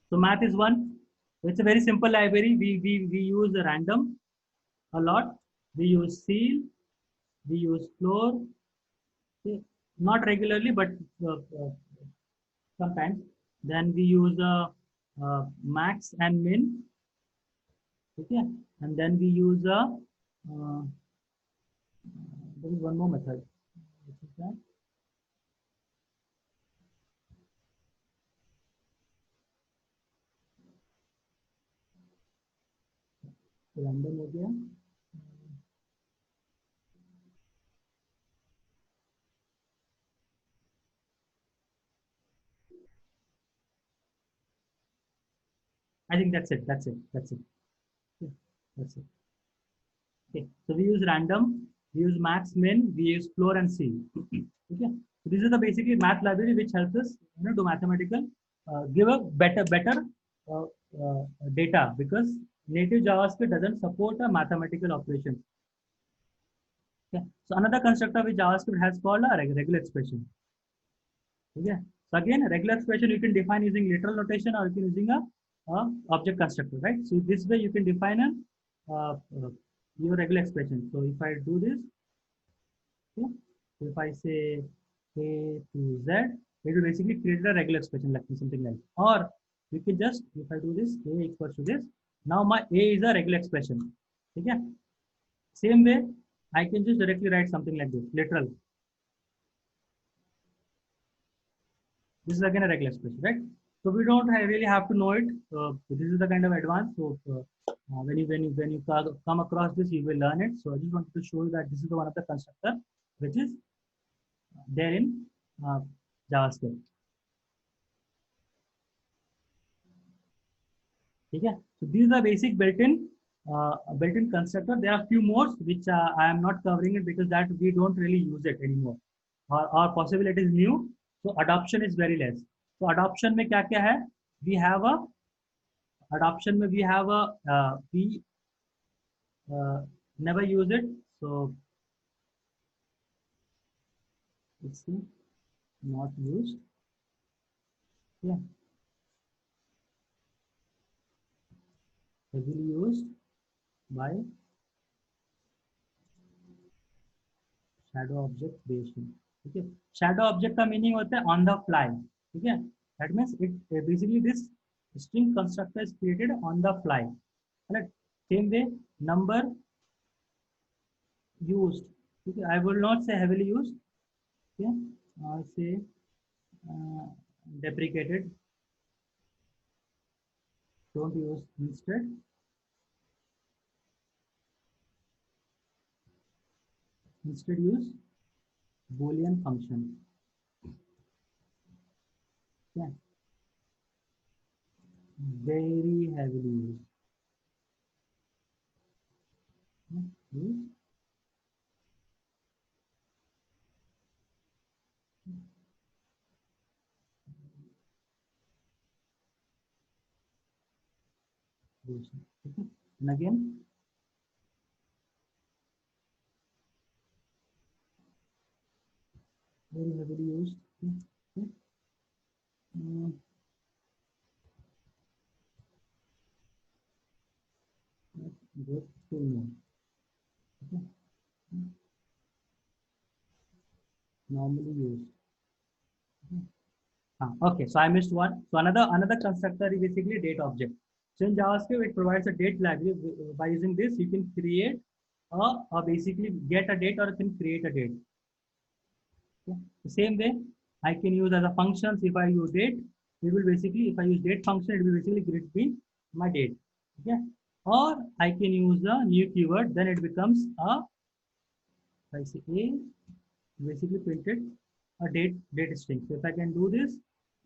So math is 1. It's a very simple library. We use a random a lot. We use seal. We use floor. Okay. Not regularly, but sometimes. Then we use max and min. Okay, and then we use there is one more method. Which is that? Random हो गया. I think that's it. That's it. That's it. Yeah, that's it. Okay, so we use random, we use max, min, we use floor and seal. Okay, so these are the basically math library which helps us, do mathematical, give a better uh, data because native JavaScript doesn't support a mathematical operation. Okay, so another constructor which JavaScript has called a regular expression. Okay, so again, a regular expression you can define using literal notation or you can using a object constructor, right? So this way you can define your regular expression. So if I do this, okay, if I say A to Z, it will basically create a regular expression like something like. Or you can just, if I do this, A equals to this. Now my A is a regular expression. Okay. Same way, I can just directly write something like this, literal. This is again a regular expression, right? So we don't really have to know it. This is the kind of advanced. So when you come across this, you will learn it. So I just wanted to show you that this is the one of the constructor which is there in JavaScript. Okay. So these are basic built-in constructor. There are a few more which I am not covering it because that we don't really use it anymore, or possibly it is new. So adoption is very less. So adoption में क्या क्या है? We have a adoption में we have a we never use it. So let's see, not used. Yeah, heavily used by shadow object creation. Okay, shadow object का meaning होता है on the fly. Okay, that means it basically this string constructor is created on the fly. Correct. Same way, number used. Okay, I will not say heavily used. Okay, I'll say deprecated. Don't use instead. Instead use Boolean function. Yeah. Very heavily used. use use. Okay. And again, very heavily used. Okay. Go to more. Okay. Normally used. Okay, so I missed one. So another constructor is basically date object. So in JavaScript, it provides a date library. By using this, you can create or basically get a date or you can create a date. Okay. The same way, I can use as a function. So if I use date, it will basically, if I use date function, it will basically give me my date. Okay. Or I can use a new keyword, then it becomes a, if I say a, basically printed a date string. So if I can do this,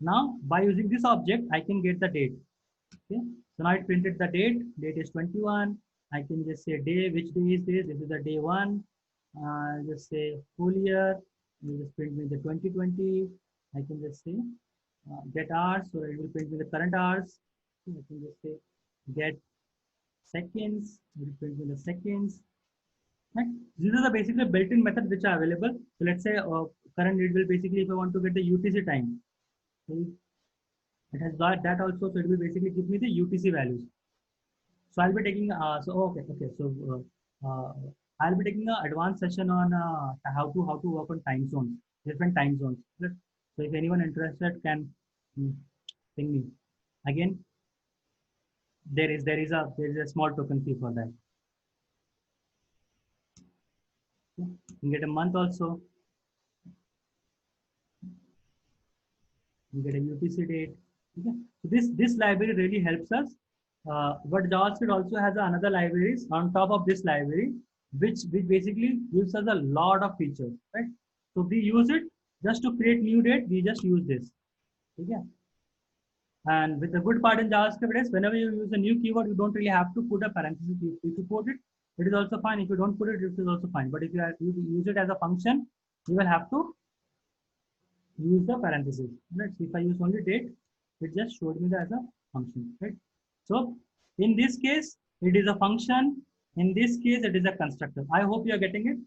now by using this object, I can get the date. Okay. So now it printed the date. Date is 21. I can just say day. Which day is this? This is the day 1. Just say full year. You just print me the 2020. I can just say get hours. So it will print me the current hours. I can just say get seconds. It will print me the seconds. Right? These are the basically built-in methods which are available. So let's say current it will basically, if I want to get the UTC time, it has got that also. So it will basically give me the UTC values. So I'll be taking So I'll be taking an advanced session on how to work on time zones, different time zones. So if anyone interested can ping me. Again, there is a small token fee for that. You can get a month also. You get a UTC date. Okay. So this library really helps us. But JavaScript also has another libraries on top of this library, which basically gives us a lot of features, right? So we use it just to create new date. We just use this. Okay. And with the good part in JavaScript is whenever you use a new keyword, you don't really have to put a parenthesis. If you put it, it is also fine. If you don't put it, it is also fine. But if you use it as a function, you will have to use the parenthesis. Right? So if I use only date, it just showed me that as a function. Right? So in this case, it is a function. In this case, it is a constructor. I hope you are getting it.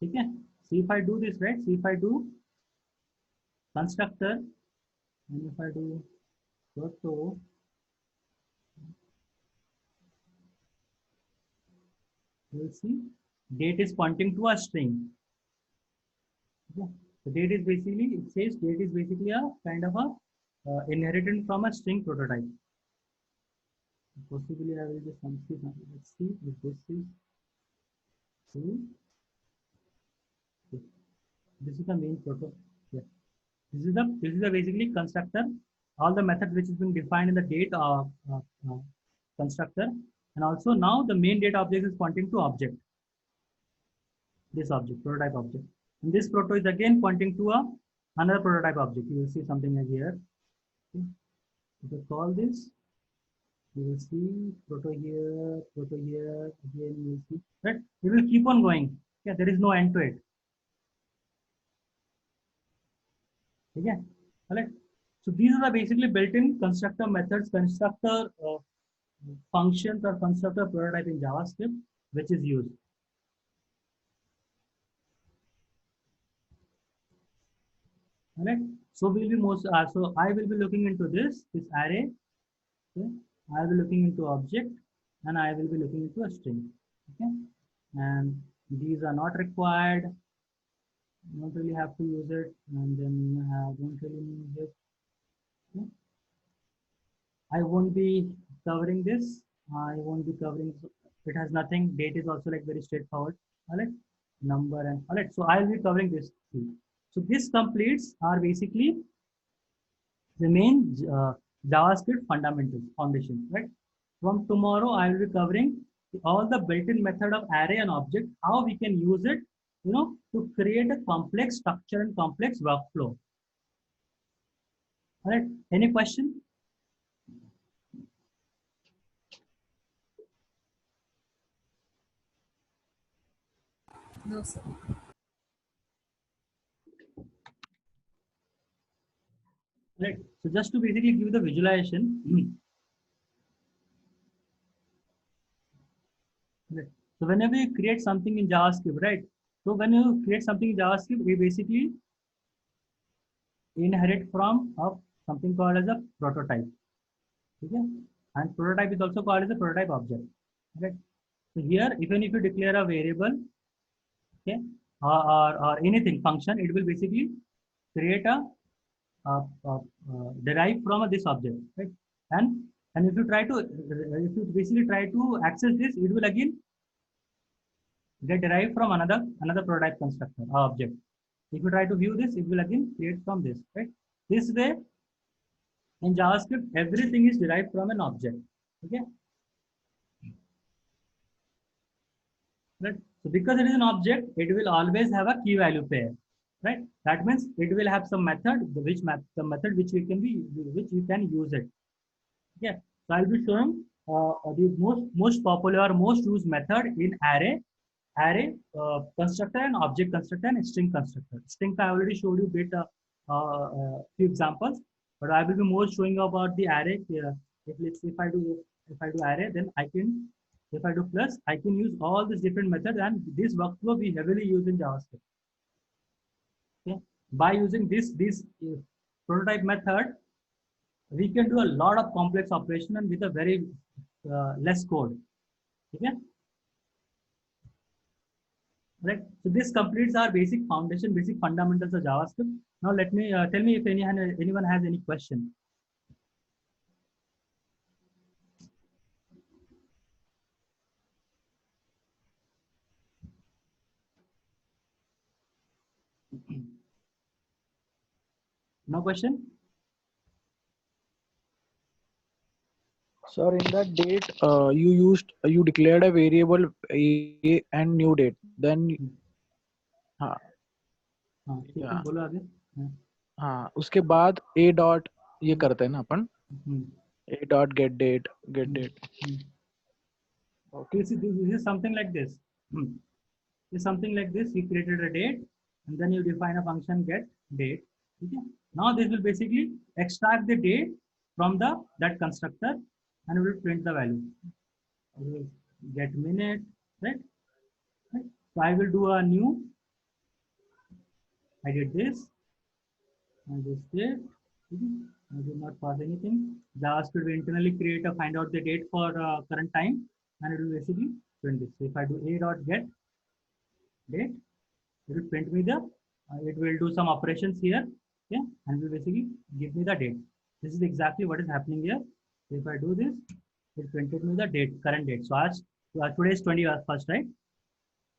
Okay. See if I do this, right? See if I do constructor, and if I do proto, you will see date is pointing to a string. Okay. So date is basically, it says date is basically a kind of a inherited from a string prototype. Possibly I will just see. Let's see if this is true. This is the main proto. Yeah. This is the basically constructor. All the methods which is being defined in the date constructor, and also now the main data object is pointing to object. This object, prototype object, and this proto is again pointing to another prototype object. You will see something like here. Okay. If I call this, you will see proto here, again you will see, right? It will keep on going. Yeah, there is no end to it. Okay, all right. So these are the basically built-in constructor methods, constructor functions or constructor prototype in JavaScript, which is used. All right. So we'll be so I will be looking into this array. Okay. I will be looking into object, and I will be looking into a string. Okay. And these are not required. Don't really have to use it, and then don't really use it. Okay. I won't be covering this. I won't be covering. It has nothing. Date is also like very straightforward. All right. Number and all right. So I'll be covering this. So this completes our basically the main JavaScript fundamentals, foundations, right? From tomorrow, I will be covering all the built-in method of array and object, how we can use it, to create a complex structure and complex workflow. All All right. Any question? No, sir. Right. So just to basically give the visualization. Right. So whenever you create something in JavaScript, right? So when you create something in JavaScript, we basically inherit from something called as a prototype. Okay? And prototype is also called as a prototype object. Right? So here, even if you declare a variable, okay, or anything function, it will basically create derive from this object, right? And if you try to, if you basically try to access this, it will again get derived from another prototype constructor or object. If you try to view this, it will again create from this, right? This way, in JavaScript, everything is derived from an object. Okay. Right. So because it is an object, it will always have a key value pair, right? That means it will have some method, the method which we can use it. Yeah. So I'll be showing the most popular or most used method in array constructor and object constructor and string constructor. String I already showed you bit few examples, but I will be more showing about the array. If I do array, then I can, if I do plus, I can use all these different methods, and this workflow we heavily use in JavaScript. Okay, by using this prototype method, we can do a lot of complex operation and with a very less code. Okay. Right. So this completes our basic foundation, basic fundamentals of JavaScript. Now let me tell me if anyone has any question. No question? Sir, in that date, you declared a variable a and new date. Then, हाँ ठीक है, हाँ बोलो आगे. हाँ उसके बाद a dot ये करते हैं ना अपन a dot get date. Okay. This is something like this. It's something like this. You created a date, and then you define a function get date. Okay. Now this will basically extract the date from that constructor, and will print the value. Get minute, right? So I will do a new. I did this. I just did. I did not pass anything. JavaScript will internally create a find out the date for current time, and it will basically print this. So if I do a dot get date, it will print me it will do some operations here, okay, and will basically give me the date. This is exactly what is happening here. So if I do this, it printed me the date, current date. So today is 21st, right?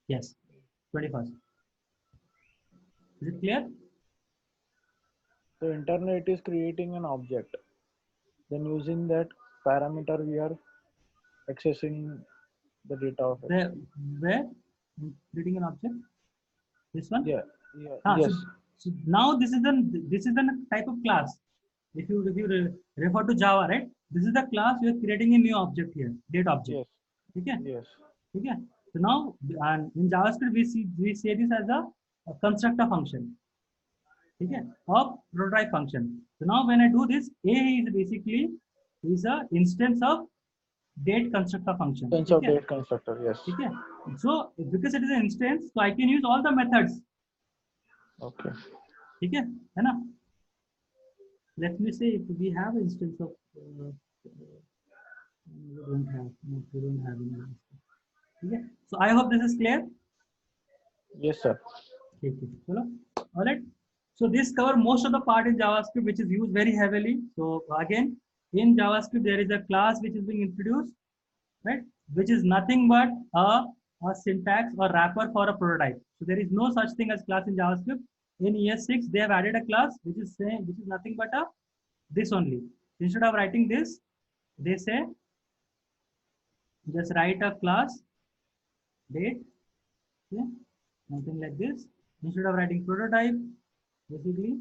Yes, 21st. Is it clear? So internet is creating an object. Then using that parameter, we are accessing the data of it. Where? Creating an object? This one? Yeah. Yes. So now this is the type of class. If you refer to Java, right? This is the class we are creating a new object here, date object. Yes. Okay. Yes. Okay. So now in JavaScript we say this as a constructor function. Okay, of prototype function. So now when I do this, A is basically a instance of date constructor function. Instance of date constructor, yes. Okay. So because it is an instance, so I can use all the methods. Okay. Okay. Let me say if we have an instance of we don't have any. Okay. So I hope this is clear. Yes, sir. Okay. All right. So this cover most of the part in JavaScript which is used very heavily. So again, in JavaScript there is a class which is being introduced, right? Which is nothing but a syntax or wrapper for a prototype. So there is no such thing as class in JavaScript. In ES6 they have added a class which is nothing but this only. Instead of writing this, they say just write a class date, okay, something like this. Instead of writing prototype, basically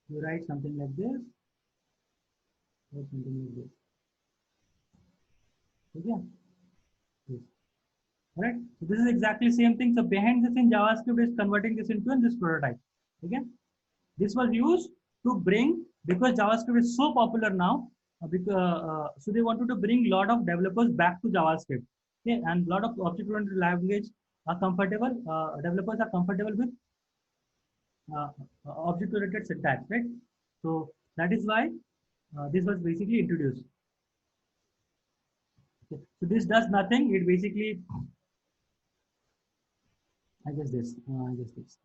you write something like this, or something like this. Okay. Yes. Alright. So this is exactly same thing. So behind this in JavaScript is converting this into this prototype. Okay. This was used to bring, because JavaScript is so popular now, so they wanted to bring a lot of developers back to JavaScript. Okay, and a lot of object-oriented language are comfortable. Developers are comfortable with object-oriented syntax, right? So that is why this was basically introduced. Okay. So this does nothing. It basically, I guess this. This.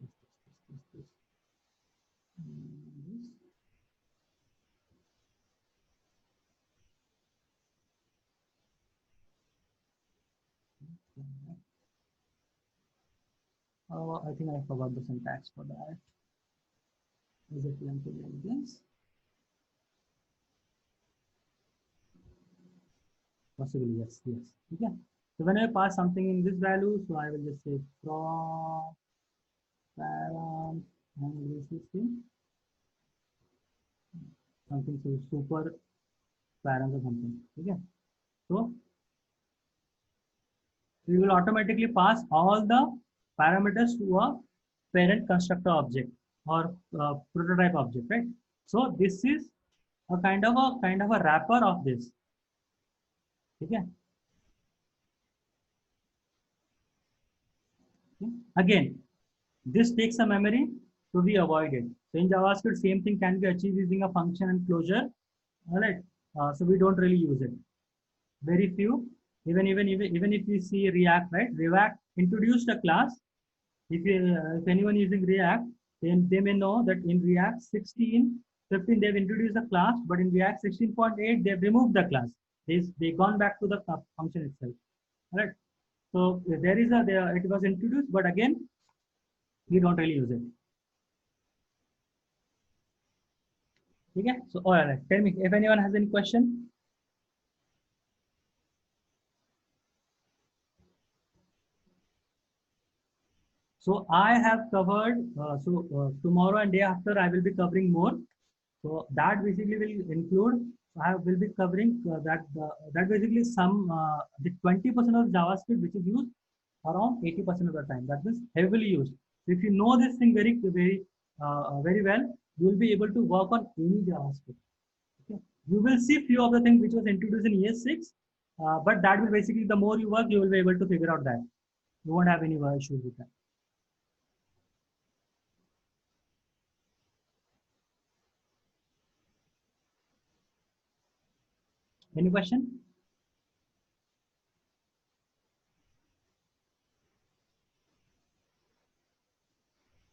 Oh, I think I forgot the syntax for that. Is it going to be like this? Possibly, yes, yes. Okay. So when I pass something in this value, so I will just say from param and this thing, something so super param or something. Okay. So we will automatically pass all the parameters to a parent constructor object or prototype object, right? So this is a kind of a wrapper of this. Okay. Again, this takes a memory to be avoided. So in JavaScript, same thing can be achieved using a function and closure. All right. So we don't really use it. Very few. Even if we see React, right? React introduced a class. If anyone using React, then they may know that in React 16, 15 they've introduced a class, but in React 16.8 they've removed the class. They gone back to the function itself. All right. So it was introduced, but again we don't really use it. Okay. So all right, tell me if anyone has any question. So I have covered, tomorrow and day after I will be covering more. So that basically will include, I will be covering that basically the 20% of JavaScript which is used around 80% of the time. That is heavily used. So if you know this thing very well, you will be able to work on any JavaScript. Okay. You will see few of the things which was introduced in ES6, but that will basically, the more you work, you will be able to figure out that. You won't have any issues with that. Any question?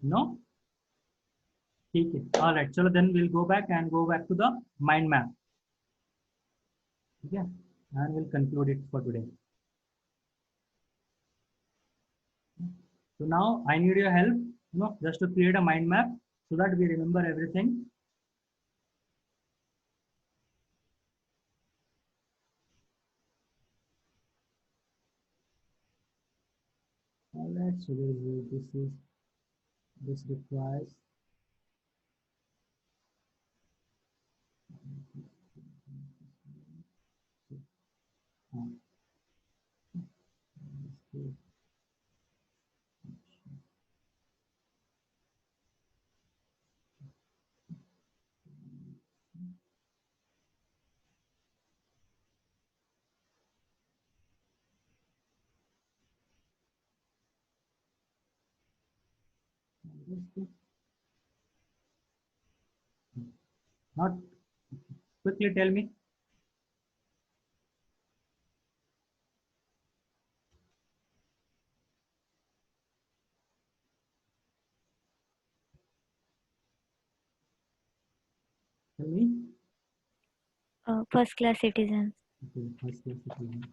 No? Okay. All right. So then we'll go back to the mind map. Okay. And we'll conclude it for today. So now I need your help, just to create a mind map so that we remember everything. All right. So this requires not quickly tell me. Tell me. First class citizens. Okay, first class citizen.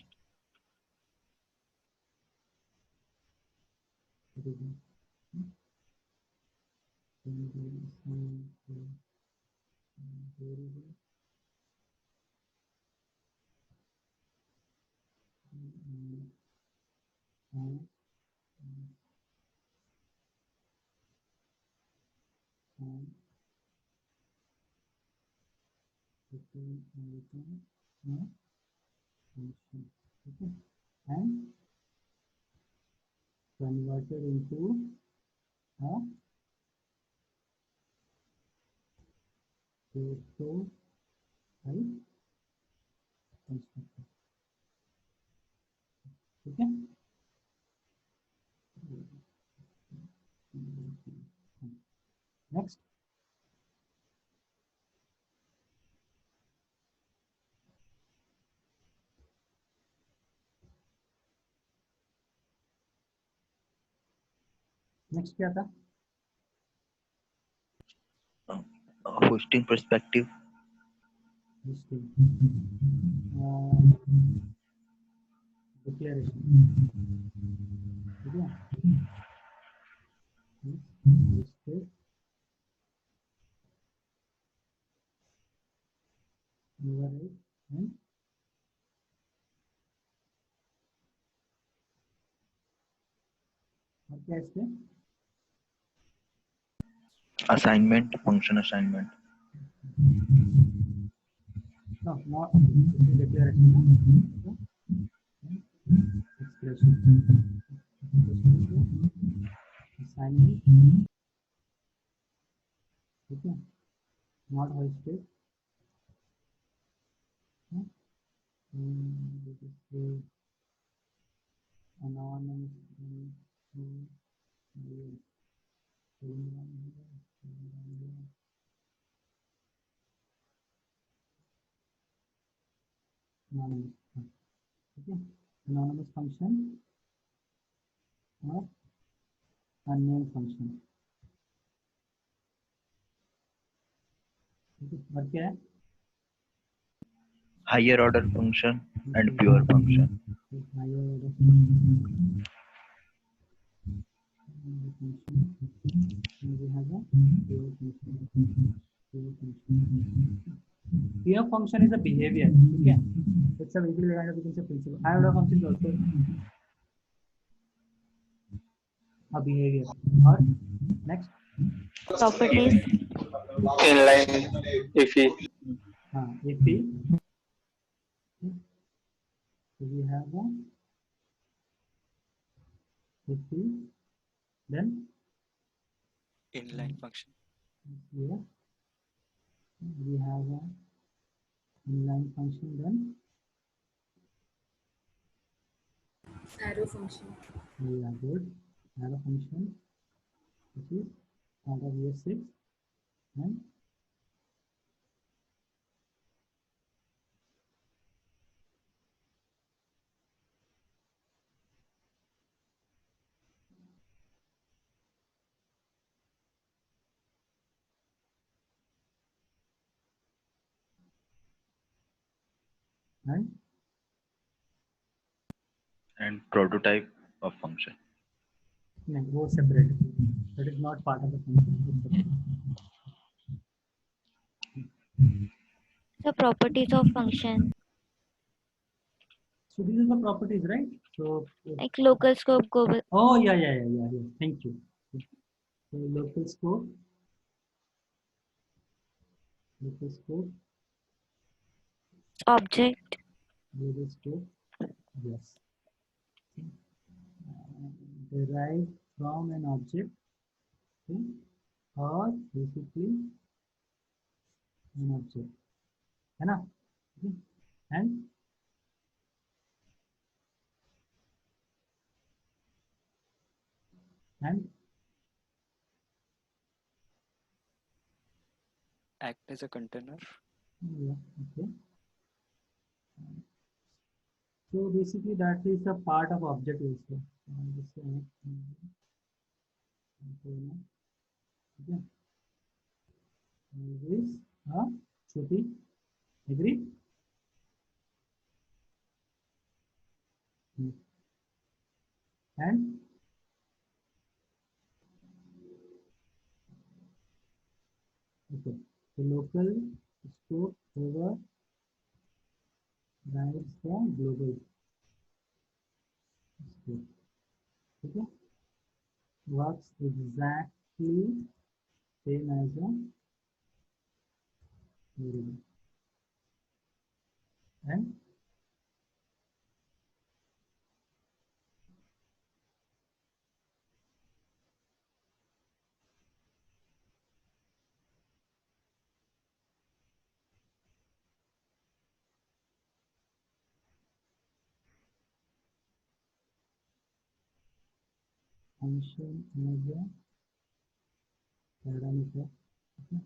become a function. Okay, and converted into a prototype constructor. Okay. Next. Next क्या था? Hosting perspective. Hosting. Declaration. ठीक है? Hosted. Override and और क्या इसके? Assignment. Function assignment. No, not this is declaration. No? Expression. Assignment. ठीक है? Not hosted. This is the anonymous. Anonymous. Okay. Anonymous function or unnamed function. Okay. और क्या है? Higher order function and pure function. Higher order function. We have a pure function. Pure function is a behavior. Okay. It's a basically kind of principle. Higher order function is also a behavior. Or next. Properties. Inline IFI. If we have a if we then inline function. here we have a inline function then Arrow function. we are good arrow function which is out of year 6 and And prototype of function. no, go separate. That is not part of the function. The properties of function So these are the properties, right? So like local scope, global. oh yeah. Thank you. So local scope, Object. global scope, yes. Derived from an object, okay, or basically an object, है ना? Okay. And Act as a container. yeah, okay. So basically that is a part of object also. Okay. Always a Shruti, agree? And okay, the local scope over drives the global scope. Okay, works exactly same as a variable. and function as a parameter. Okay.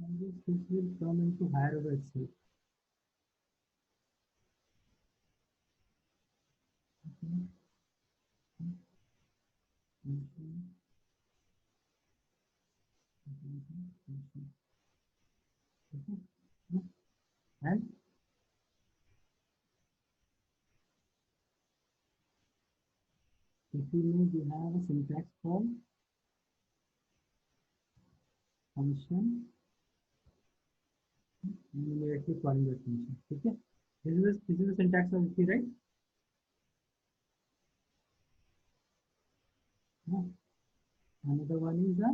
And this will come into higher order itself. Okay. And if you know, we have a syntax called function immediately calling that function. Okay, this is the syntax of C, right? Yeah. Another one is a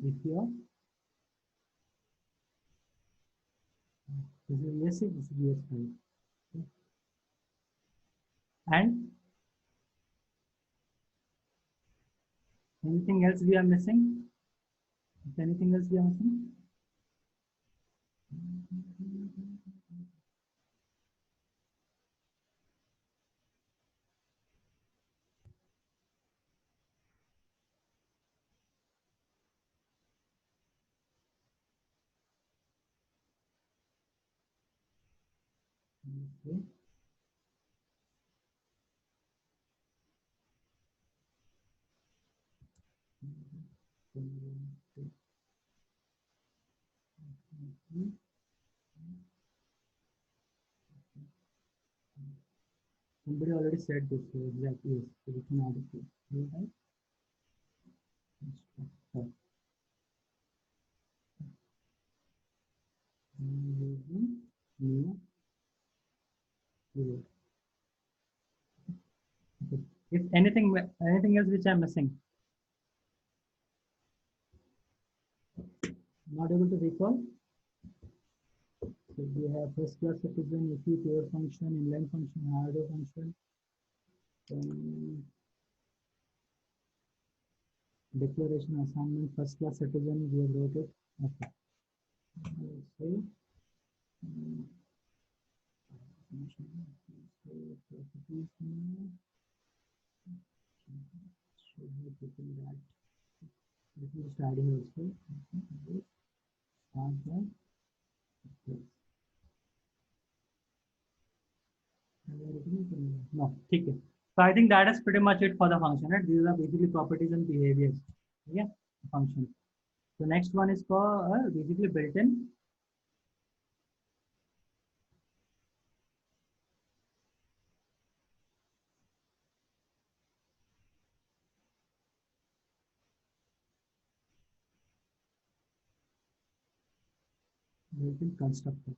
if you this is ES6, this is ES5. Okay. And anything else we are missing? Is there anything else we are missing? Okay. Somebody already said this, so exactly, yes. So we can add it to right? New keyword. Okay. If anything else which I'm missing, not able to recall. So we have first class citizen, if pure function, inline function, hardware function, declaration assignment, first class citizen, we have wrote it. Okay. So, should be taking that. Let me start here also. Start that. No, okay. So I think that is pretty much it for the function, right? These are basically properties and behaviors. Yeah, function. So next one is for basically built-in. Built-in constructor.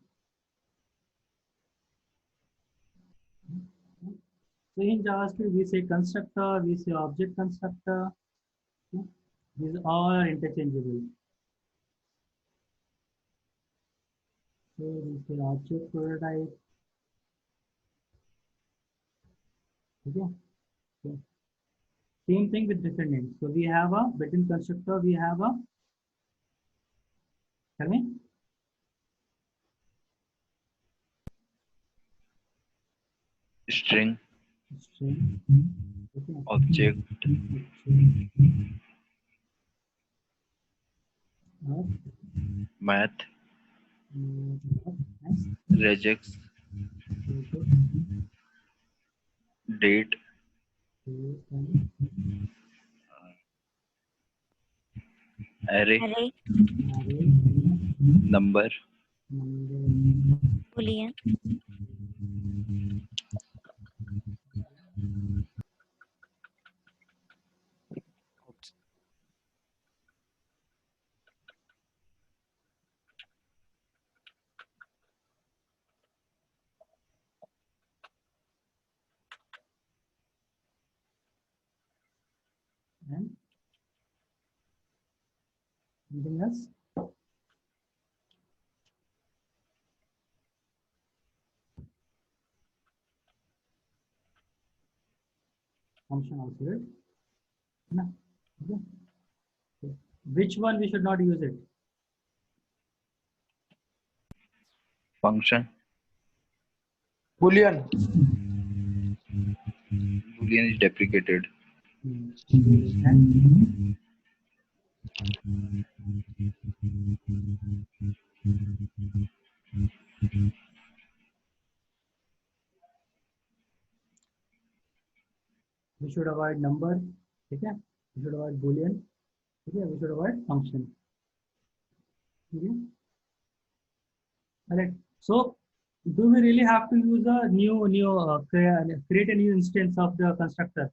So in JavaScript, we say constructor, we say object constructor. Okay. These all are interchangeable. So we say object prototype. Okay. So same thing with different names. So we have a built-in constructor, we have a, tell me. String, String. Okay. object, math, Next. regex, date, array, Array, number, Boolean, Anything else? Function also, right? No. Okay. Okay. Which one we should not use it? Function. Boolean. Boolean is deprecated. And we should avoid number. Okay. We should avoid boolean. Okay. We should avoid function. Okay. All right. So, do we really have to use a create a new instance of the constructor?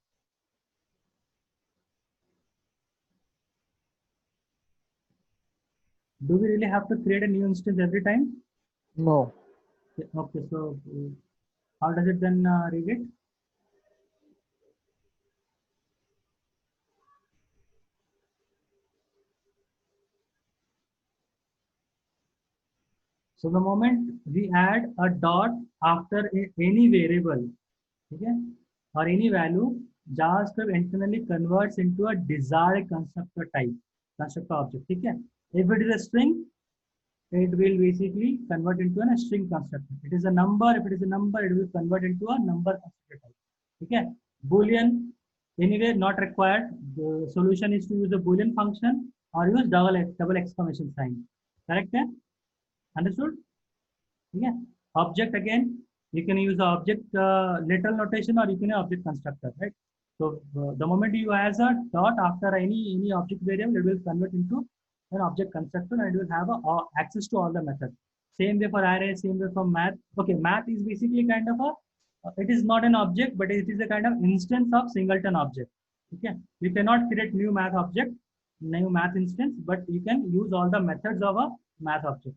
Do we really have to create a new instance every time? No. Okay. So, how does it then read it? So the moment we add a dot after any variable, okay, or any value, JavaScript internally converts into a desired constructor type, constructor object. Okay? If it is a string, it will basically convert into a string constructor. It is a number. If it is a number, it will convert into a number constructor type. Okay? Boolean, anyway, not required. The solution is to use the Boolean function or use double exclamation sign. Correct? Understood? Yeah. Object, again, you can use the object literal notation or you can use object constructor, right? So the moment you add a dot after any object variable, it will convert into an object constructor and it will have access to all the methods. Same way for array, same way for math. Okay, math is basically kind of it is not an object, but it is a kind of instance of singleton object. Okay, you cannot create new math object, new math instance, but you can use all the methods of a math object.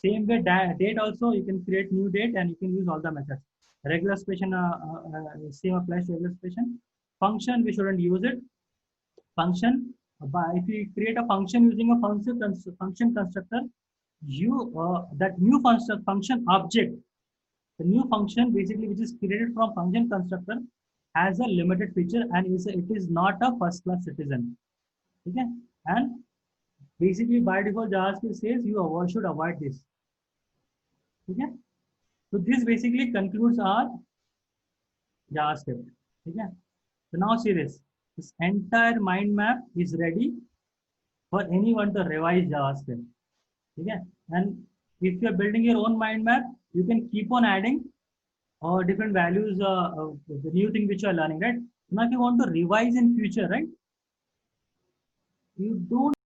Same way, date also, you can create new date and you can use all the methods. Regular expression, same applies to regular expression. Function, we shouldn't use it. Function, if you create a function using a function constructor, that new function object, the new function basically which is created from function constructor has a limited feature and it is not a first class citizen. Okay, and basically by default JavaScript says you should avoid this. Okay, so this basically concludes our JavaScript. Okay, so now see this entire mind map is ready for anyone to revise JavaScript. Okay, and if you're building your own mind map, you can keep on adding different values of the new thing which you are learning, right? Now if you want to revise in future, right, you don't